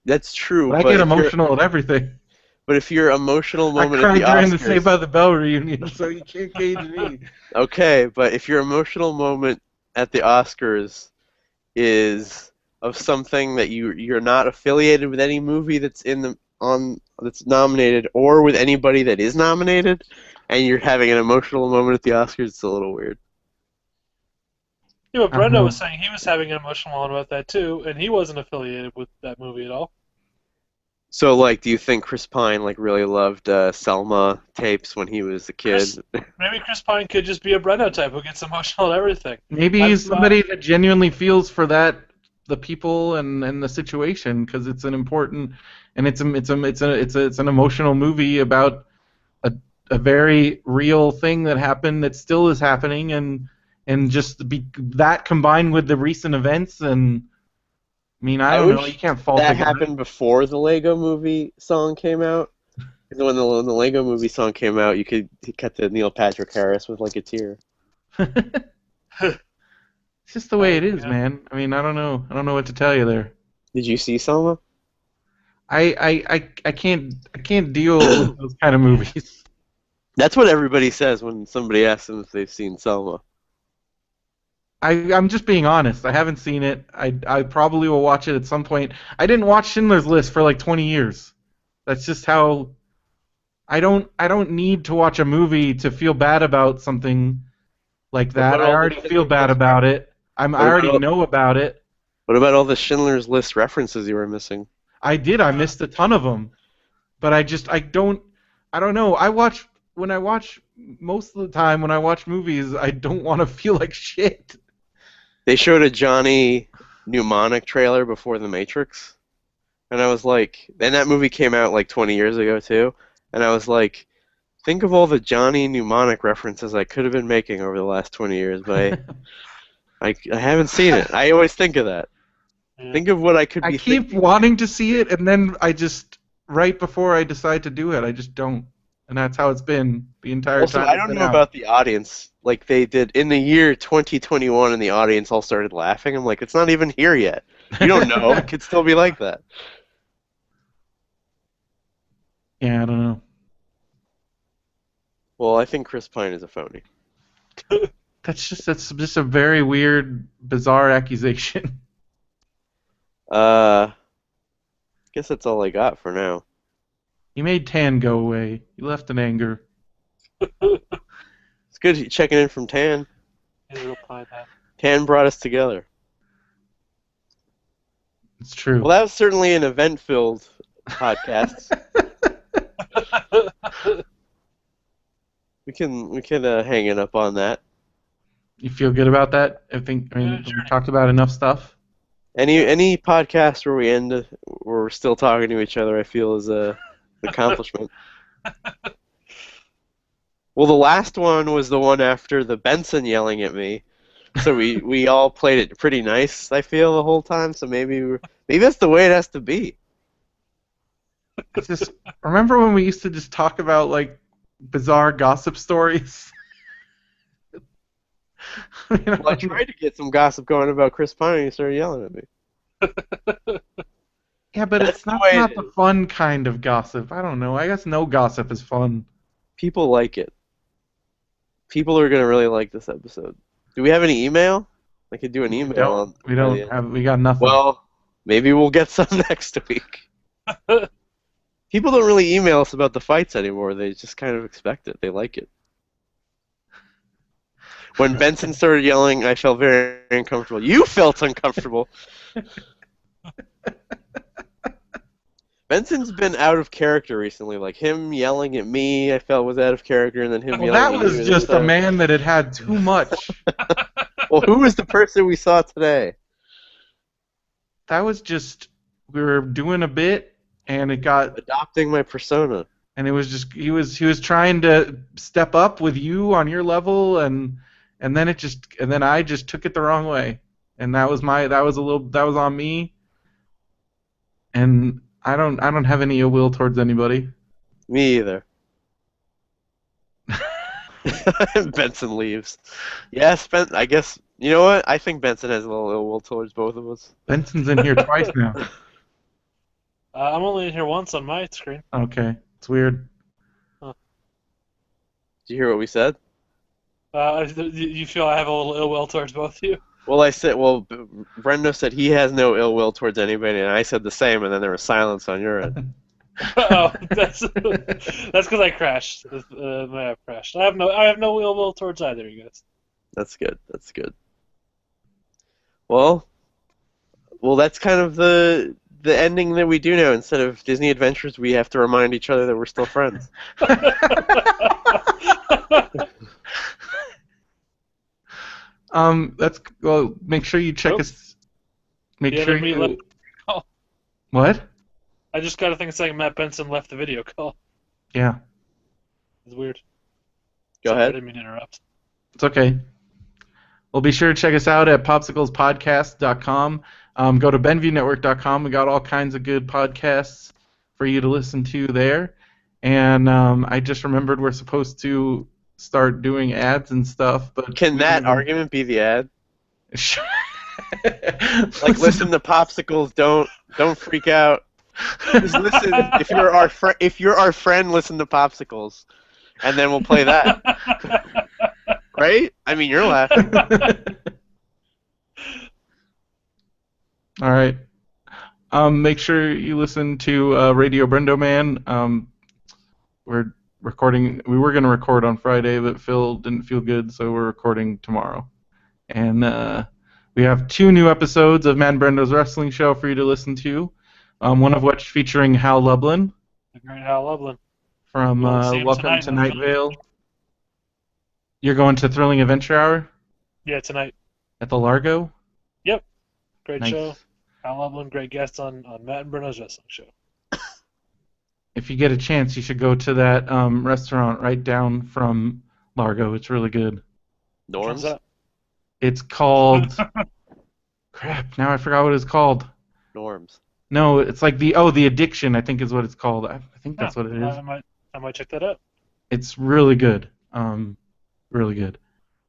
That's true, But I get emotional at everything. but if your emotional I moment at the cried during the Saved by Oscars, the Bell reunion, so you can't cage me. okay, but if your emotional moment at the Oscars is of something that you're not affiliated with any movie that's in the on that's nominated or with anybody that is nominated, and you're having an emotional moment at the Oscars, it's a little weird. Yeah, but I don't Brenda know. was saying he was having an emotional moment about that too, and he wasn't affiliated with that movie at all. So, like, do you think Chris Pine like really loved Selma tapes when he was a Chris, kid? maybe Chris Pine could just be a Brenda type who gets emotional at everything. Maybe I've he's somebody that genuinely feels for the people and the situation because it's an important and it's an emotional movie about a a very real thing that happened that still is happening and that combined with the recent events and I mean I I don't know you wish can't fault the that guy. happened before the Lego Movie song came out. 'Cause when the Lego Movie song came out, you could cut to Neil Patrick Harris with like a tear. It's just the way oh it is, yeah. man. I mean I don't know what to tell you there. Did you see Selma? I can't deal with those kind of movies. That's what everybody says when somebody asks them if they've seen Selma. I'm just being honest. I haven't seen it. I probably will watch it at some point. I didn't watch Schindler's List for like 20 years. That's just how I don't need to watch a movie to feel bad about something like What that. about I all the already feel Schindler's bad List? about it. I What about already all, know about it. what about all the Schindler's List references you were missing? I did. I missed a ton of them. But I don't know. When I watch most of the time when I watch movies, I don't want to feel like shit. They showed a Johnny Mnemonic trailer before The Matrix, and I was like, and that movie came out like 20 years ago too, and I was like, think of all the Johnny Mnemonic references I could have been making over the last 20 years, but I haven't seen it. I always think of that. Yeah. Think of what I could I be keep thinking. wanting to see it, and then I just right before I decide to do it, I just don't, and that's how it's been the entire Also, time I it's don't been know out. about the audience. Like they did in the year 2021, and the audience all started laughing. I'm like, it's not even here yet. You don't know. It could still be like that. Yeah, I don't know. Well, I think Chris Pine is a phony. That's just a very weird, bizarre accusation. Uh, guess that's all I got for now. You made Tan go away. You left in anger. It's good checking in from Tan. He's a real pine hat. Tan brought us together. It's true. Well, that was certainly an event-filled podcast. We can hang it up on that. You feel good about that? I Good mean, we journey. talked about enough stuff. Any podcast where we're still talking to each other, I feel is an accomplishment. Well, the last one was the one after the Benson yelling at me, so we all played it pretty nice. I feel the whole time, so maybe that's the way it has to be. It's just remember when we used to just talk about like bizarre gossip stories? I mean, Well, I tried to get some gossip going about Chris Pine, and he started yelling at me. yeah, but That's it's the way not it the is. fun kind of gossip. I don't know. I guess no gossip is fun. People like it. People are gonna really like this episode. Do we have any email? I could do an email on by the end. We got nothing. Well, maybe we'll get some next week. People don't really email us about the fights anymore. They just kind of expect it. They like it. When Benson started yelling, I felt very uncomfortable. You felt uncomfortable. Benson's been out of character recently. Like him yelling at me, I felt was out of character, and then him Well, yelling that at was you. just a man that had had too much. Well, who was the person we saw today? That was just we were doing a bit, and it got Adopting my persona. and it was just he was trying to step up with you on your level, and then I just took it the wrong way, and that was on me, and I don't have any ill will towards anybody. Me either. Benson leaves. Yes, I guess you know what? I think Benson has a little ill will towards both of us. Benson's in here twice now. I'm only in here once on my screen. Okay, it's weird. Did you hear what we said? You feel I have a little ill will towards both of you? Well, I said. Well, Brendo said he has no ill will towards anybody, and I said the same, and then there was silence on your end. Oh, that's because I crashed. My app crashed. I have no ill will towards either of you guys. That's good. That's good. Well, that's kind of the ending that we do now. Instead of Disney Adventures, we have to remind each other that we're still friends. That's well. Make sure you check us. Make sure you. What? I just got a thing saying Matt Benson left the video call. Yeah. It's weird. Go Sorry, ahead. I didn't mean to interrupt. It's okay. Well, be sure to check us out at popsiclespodcast.com. Go to BenviewNetwork.com. We got all kinds of good podcasts for you to listen to there. And I just remembered we're supposed to start doing ads and stuff. But Can that argument be the ad? Like, listen to Popsicles. Don't freak out. Just listen. If you're our friend, listen to Popsicles, and then we'll play that. Right? I mean, you're laughing. All right. Make sure you listen to Radio Brendo Man. We're recording. We were going to record on Friday, but Phil didn't feel good, so we're recording tomorrow. And we have 2 new episodes of Matt and Brendo's Wrestling Show for you to listen to. One of which featuring Hal Lublin. The great Hal Lublin. From Welcome to Night Vale. You're going to Thrilling Adventure Hour? Yeah, tonight. At the Largo? Yep. Great Nice. show. Hal Lublin, great guest on Matt and Bruno's Wrestling Show. If you get a chance, you should go to that restaurant right down from Largo. It's really good. Norms? It's called... Crap, now I forgot what it's called. Norms. No, it's like the Addiction, I think is what it's called. I think that's what it is. I might check that out. It's really good. Really good.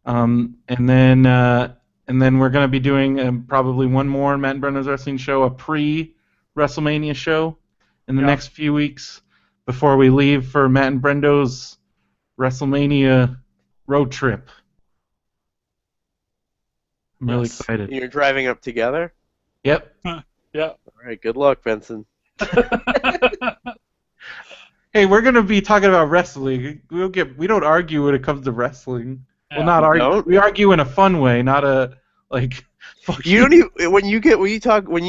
And then we're going to be doing probably one more Matt and Brenda's Wrestling Show, a pre-WrestleMania show in the next few weeks before we leave for Matt and Brendo's WrestleMania road trip. I'm really excited. You're driving up together? Yep. Yeah. All right, good luck, Benson. Hey, we're going to be talking about wrestling. We don't argue when it comes to wrestling. Yeah. Well, not argue. We argue in a fun way, not a fuck You don't even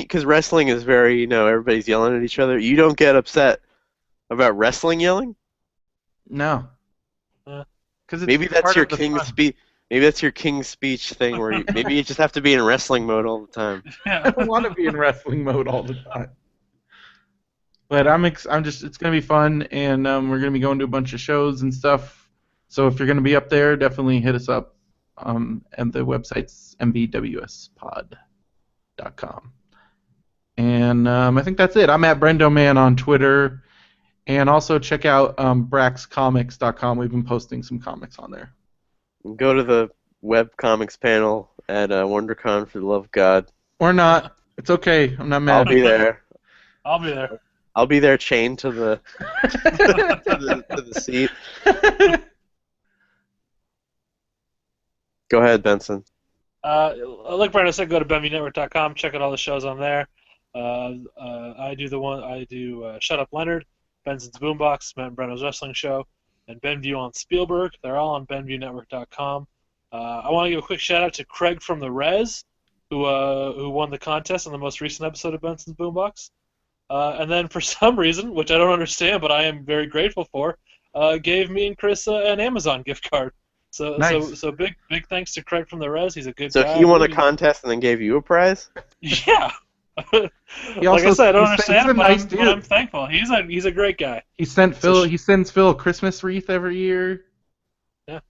because wrestling is very, everybody's yelling at each other. You don't get upset about wrestling yelling? No. Maybe that's your king's speech. Maybe that's your king's speech thing, where maybe you just have to be in wrestling mode all the time. Yeah. I don't want to be in wrestling mode all the time. But it's gonna be fun, and we're gonna be going to a bunch of shows and stuff. So if you're gonna be up there, definitely hit us up. And the website's mbwspod.com. And I think that's it. I'm at BrendoMan on Twitter, and also check out braxcomics.com. We've been posting some comics on there. Go to the web comics panel at WonderCon, for the love of God. Or not. It's okay. I'm not mad. I'll be there. I'll be there. I'll be there chained to the to the seat. Go ahead, Benson. Like Brandon said, go to BenviewNetwork.com. Check out all the shows on there. I do Shut Up Leonard, Benson's Boombox, Matt and Brendo's Wrestling Show, and Benview on Spielberg. They're all on BenviewNetwork.com. I want to give a quick shout out to Craig from the Res, who won the contest on the most recent episode of Benson's Boombox. And then for some reason, which I don't understand, but I am very grateful for, gave me and Chris an Amazon gift card. So nice. so big thanks to Craig from the Res. He's a good So guy. he won a contest and then gave you a prize? Yeah. Like also, I said, I don't understand him, nice but I'm thankful. He's a great guy. He sends Phil a Christmas wreath every year. Yeah.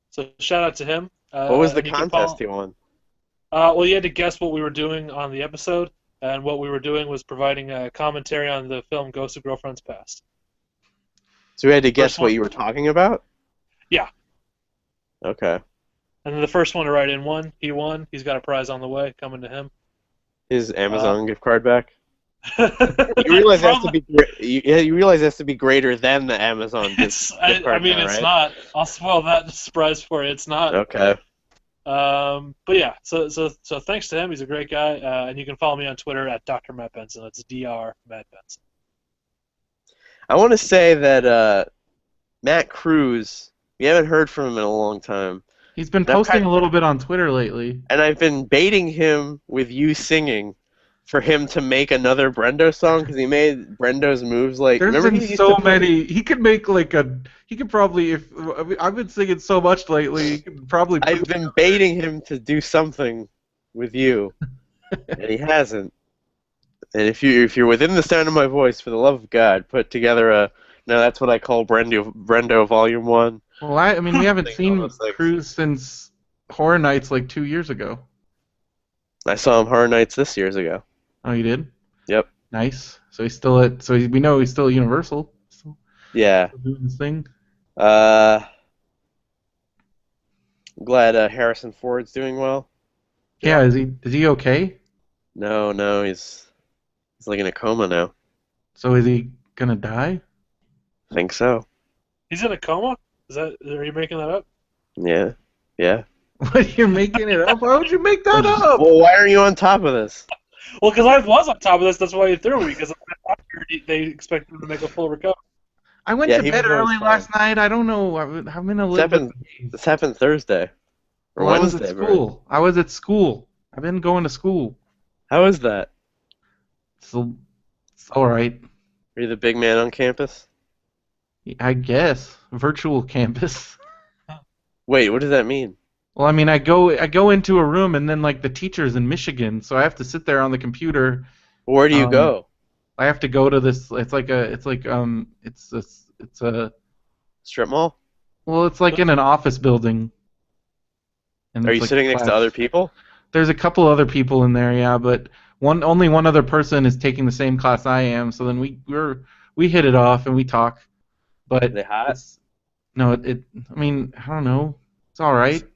So shout out to him. What was the contest he won? Well, he had to guess what we were doing on the episode, and what we were doing was providing a commentary on the film Ghosts of Girlfriends Past. So he had to guess what you were talking about? Yeah. Okay. And then the first one to write in won. He won. He's got a prize on the way coming to him. His Uh, Amazon gift card back. You realize it has to Probably. be you realize it has to be greater than the Amazon gift I card mean, now, it's right? not. I'll spoil that surprise for you. It's not. Okay. But yeah. So thanks to him. He's a great guy. And you can follow me on Twitter at Dr. Matt Benson. That's Dr. Matt Benson. I want to say that Matt Cruz, we haven't heard from him in a long time. He's been And I've posting kind a little bit on Twitter lately. and I've been baiting him with you singing for him to make another Brendo song because he made Brendo's moves like There's remember been he used to so play. many. He could make like a. He could probably if I mean, I've been singing so much lately. He could probably I've put. been baiting him to do something with you, and he hasn't. And if you're within the sound of my voice, for the love of God, put together a no. That's what I call Brendo Volume One. Well, I mean, we haven't Sing all seen those things. Cruz since Horror Nights like 2 years ago. I saw him Horror Nights this years ago. Oh, you did? Yep. Nice. So he's still at. So we know he's still at Universal. Still Yeah. doing his thing. Uh, I'm glad Harrison Ford's doing well. Yeah. Is he okay? No, he's like in a coma now. So is he gonna die? I think so. He's in a coma? Are you making that up? Yeah. Yeah. What, you're making it up? Why would you make that up? Well, why aren't you on top of this? Well, because I was on top of this, that's why you threw me, because they expect him to make a full recovery. I went Yeah, to he bed was always early fine. last night. I don't know. I'm in a This little bit. happened. This happened Thursday or Well, I was at Wednesday, bro. school. I was at school. I've been going to school. How is that? So it's all right, Are you the big man on campus? I guess. Virtual campus. Wait, what does that mean? Well, I mean, I go into a room and then like the teacher's in Michigan, so I have to sit there on the computer. Where do you Um, go? I have to go to this. It's a Strip mall? well, it's like in an office building. And Are it's you like sitting a next to class. other people? There's a couple other people in there, yeah, but only one other person is taking the same class I am. So then we hit it off and we talk. Are But they hot? it's no, I mean, I don't know. It's all right. I'm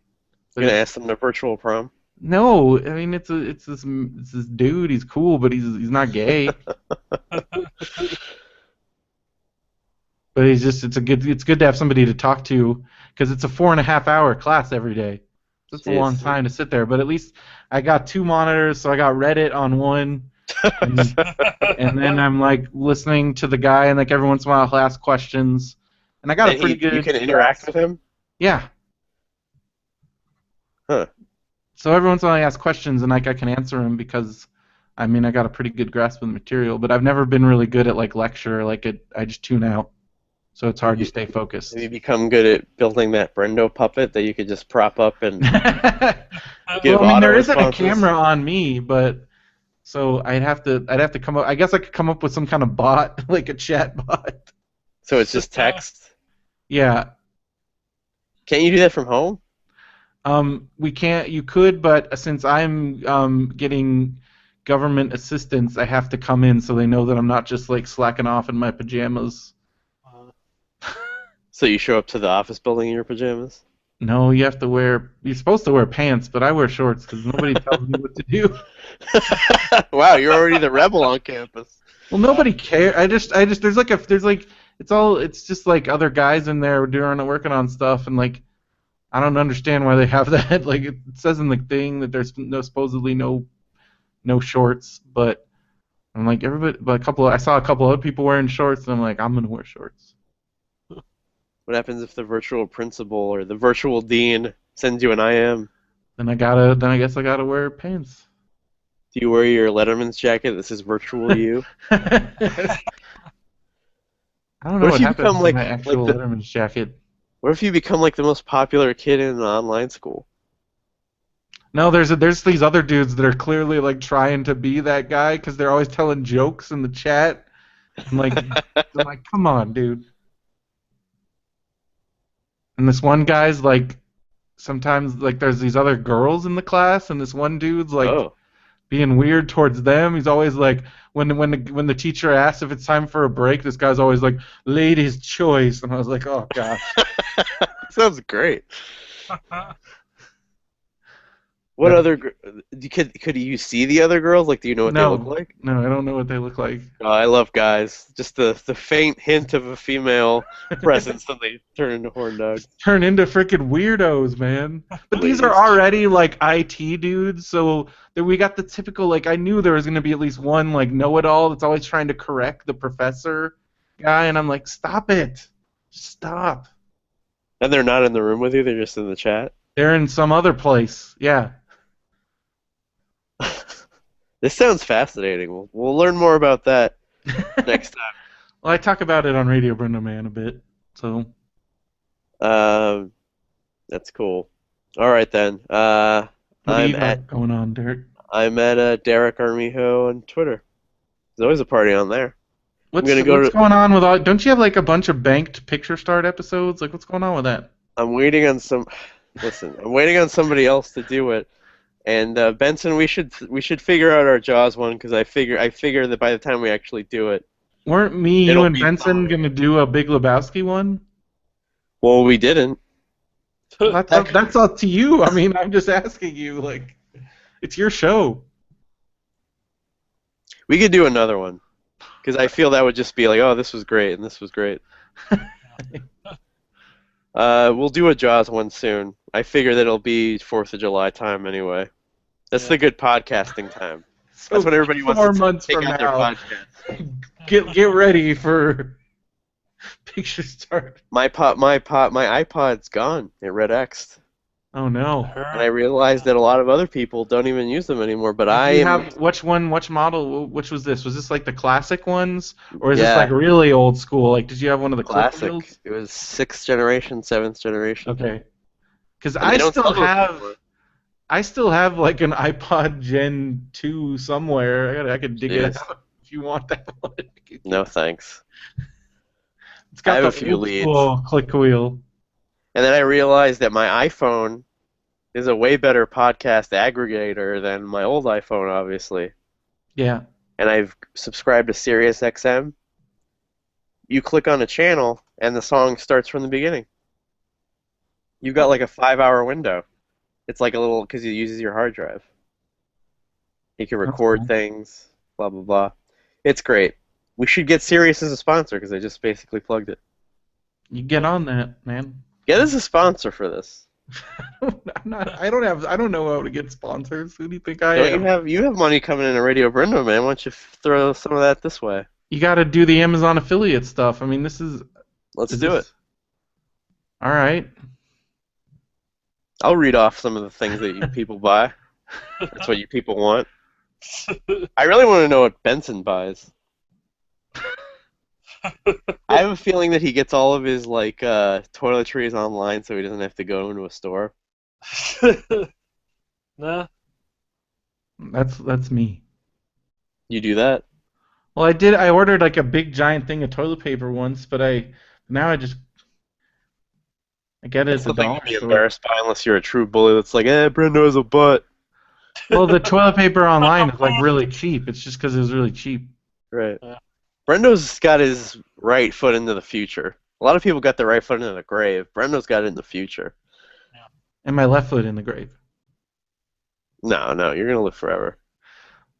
But gonna ask them to virtual prom. no, I mean, it's this dude. He's cool, but he's not gay. But it's good to have somebody to talk to because it's a 4.5 hour class every day. That's a long Jeez. time to sit there. But at least I got two monitors, so I got Reddit on one, and then I'm like listening to the guy, and like every once in a while he'll ask questions, and I got a And pretty good. you can interact with him? Yeah. Huh. So every once in a while I ask questions, and like I can answer them because, I mean, I got a pretty good grasp of the material. But I've never been really good at like lecture. I just tune out, so it's hard to stay focused. Have you become good at building that Brendo puppet that you could just prop up and give Well, I mean, there isn't a auto-responses? camera on me, but so I'd have to come up. I guess I could come up with some kind of bot, like a chat bot. So it's just text? Yeah. Can't you do that from home? We can't. You could, but since I'm getting government assistance, I have to come in so they know that I'm not just like slacking off in my pajamas. So you show up to the office building in your pajamas? No, you have to wear. You're supposed to wear pants, but I wear shorts because nobody tells me what to do. Wow, you're already the rebel on campus. Well, nobody cares. It's just like other guys in there working on stuff, and like I don't understand why they have that. Like it says in the thing that there's supposedly no shorts, but I'm like everybody. But I saw a couple other people wearing shorts, and I'm like I'm gonna wear shorts. What happens if the virtual principal or the virtual dean sends you an IM? Then I guess I gotta wear pants. Do you wear your Letterman's jacket that says virtual you? I don't know What what if you happens become to like my actual the Letterman's jacket. what if you become like the most popular kid in an online school? No, there's these other dudes that are clearly like trying to be that guy because they're always telling jokes in the chat. And like, they're like, come on, dude. And this one guy's like, sometimes like there's these other girls in the class, and this one dude's like Oh. being weird towards them. He's always like, when the teacher asks if it's time for a break, this guy's always like, ladies' choice, and I was like, oh gosh. Sounds great. What other? Could you see the other girls? Like, do you know what they look No, like? no, I don't know what they look like. Oh, I love guys. Just the faint hint of a female presence when they turn into horn dogs. Turn into freaking weirdos, man. But these are Please. already like IT dudes, so that we got the typical like I knew there was gonna be at least one like know-it-all that's always trying to correct the professor guy, and I'm like, stop it, just stop. And they're not in the room with you. They're just in the chat. They're in some other place. Yeah. This sounds fascinating. We'll learn more about that next time. Well, I talk about it on Radio Brenda Man a bit, so Um, that's cool. All right then. what do I'm you at got going on, Derek? Derek Armijo on Twitter. There's always a party on there. What's gonna go what's to- going on with all? Don't you have like a bunch of banked Picture Start episodes? Like, what's going on with that? I'm waiting on some. Listen, I'm waiting on somebody else to do it. And Benson, we should figure out our Jaws one because I figure that by the time we actually do it, Weren't me, you, It'll and be Benson fine. gonna do a Big Lebowski one? well, we didn't. That's up to you. I mean, I'm just asking you. Like, it's your show. We could do another one because I feel that would just be like, oh, this was great and this was great. We'll do a Jaws one soon. I figure that it'll be 4th of July time anyway. That's the good podcasting time. So That's what everybody wants 4 to months take from out their now, podcast. get ready for Picture Start. My iPod's gone. It red X'd. Oh no. And I realized that a lot of other people don't even use them anymore. But Do you have which one? Which model? Which was this? Was this like the classic ones, or is this Yeah. like really old school? Like, did you have one of the clip classic. wheels? It was 6th generation, 7th generation. Okay. Because And they don't sell those anymore. I still have like an iPod Gen 2 somewhere. I could dig it Jeez. out if you want that one. No thanks. It's got I have the a few old leads. school click wheel. And then I realized that my iPhone is a way better podcast aggregator than my old iPhone, obviously. Yeah. And I've subscribed to SiriusXM. You click on a channel, and the song starts from the beginning. You've got like a 5-hour window. It's like a little, because it uses your hard drive. You can record cool. things, blah, blah, blah. It's great. We should get Sirius as a sponsor, because I just basically plugged it. You get on that, man. Get us a sponsor for this. I don't know how to get sponsors. Who do you think I am? You have money coming in at Radio Brenda, man. Why don't you throw some of that this way? You got to do the Amazon affiliate stuff. I mean, this is. Let's do it. All right. I'll read off some of the things that you people buy. That's what you people want. I really want to know what Benson buys. I have a feeling that he gets all of his toiletries online, so he doesn't have to go into a store. Nah. That's me. You do that? Well, I did. I ordered like a big giant thing of toilet paper once, but I get it at That's the something dollar to be store. embarrassed by unless you're a true bully that's like, Brenda has a butt. Well, the toilet paper online is like really cheap. It's just because it was really cheap. Right. Yeah. Brendo's got his right foot into the future. A lot of people got their right foot into the grave. Brendo's got it in the future. And my left foot in the grave. No, you're going to live forever.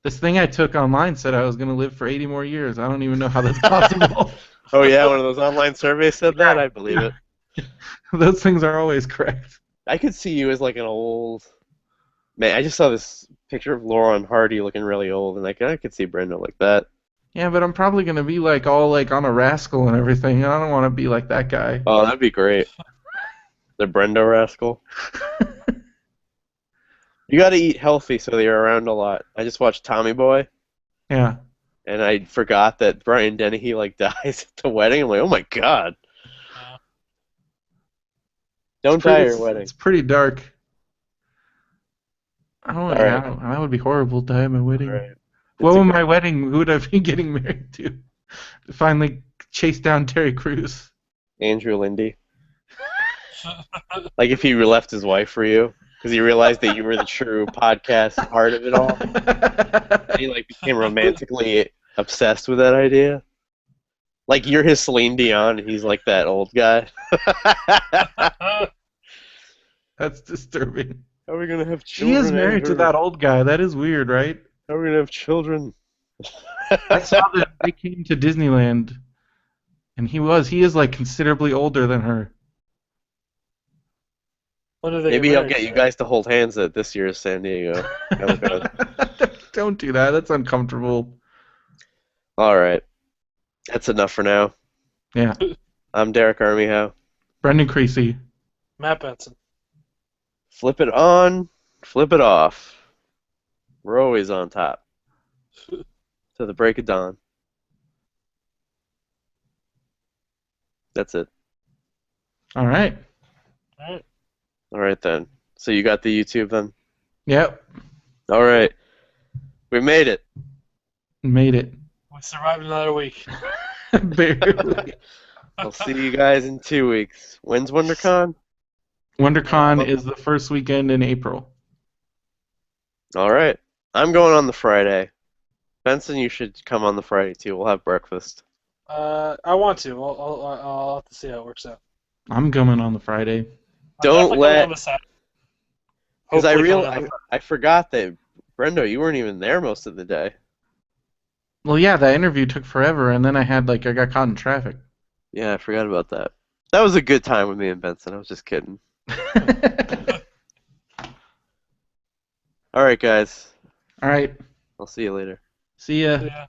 This thing I took online said I was going to live for 80 more years. I don't even know how that's possible. Oh, yeah, one of those online surveys said that? I believe it. Those things are always correct. I could see you as like an old... Man, I just saw this picture of Lauren Hardy looking really old, and I could see Brenda like that. Yeah, but I'm probably going to be like all like on a rascal and everything. And I don't want to be like that guy. Oh, that'd be great. The Brendo rascal. You got to eat healthy so that you're around a lot. I just watched Tommy Boy, Yeah. and I forgot that Brian Dennehy dies at the wedding. I'm like, oh my god! Don't die at your wedding. It's pretty dark. I don't. All Yeah, right. that would be horrible to die at my wedding. All right. What would my wedding? Who would I be getting married to? Finally chase down Terry Crews. Andrew Lindy. Like if he left his wife for you because he realized that you were the true podcast part of it all. And he became romantically obsessed with that idea. Like you're his Celine Dion and he's like that old guy. That's disturbing. How are we gonna have She children? is married to Andrew? that old guy. That is weird, right? How are we gonna have children? I saw that they came to Disneyland, and he is like considerably older than her. When did they Maybe get I'll married? get you guys to hold hands at this year's San Diego. Don't do that. That's uncomfortable. All right, that's enough for now. Yeah. I'm Derek Armihow. Brendan Creasy. Matt Benson. Flip it on, flip it off. We're always on top. To the break of dawn. That's it. All right. All right. All right then. So you got the YouTube then? Yep. All right. We made it. Made it. We survived another week. Barely. I'll see you guys in 2 weeks. When's WonderCon? WonderCon is the first weekend in April. All right. I'm going on the Friday. Benson, you should come on the Friday too. We'll have breakfast. I want to. I'll have to see how it works out. I'm coming on the Friday. I'm Don't definitely coming let- on the Saturday. Because I Hopefully coming on the I forgot that Brendo, you weren't even there most of the day. Well, yeah, that interview took forever, and then I got caught in traffic. Yeah, I forgot about that. That was a good time with me and Benson. I was just kidding. All right, guys. All right. I'll see you later. See ya. Yeah.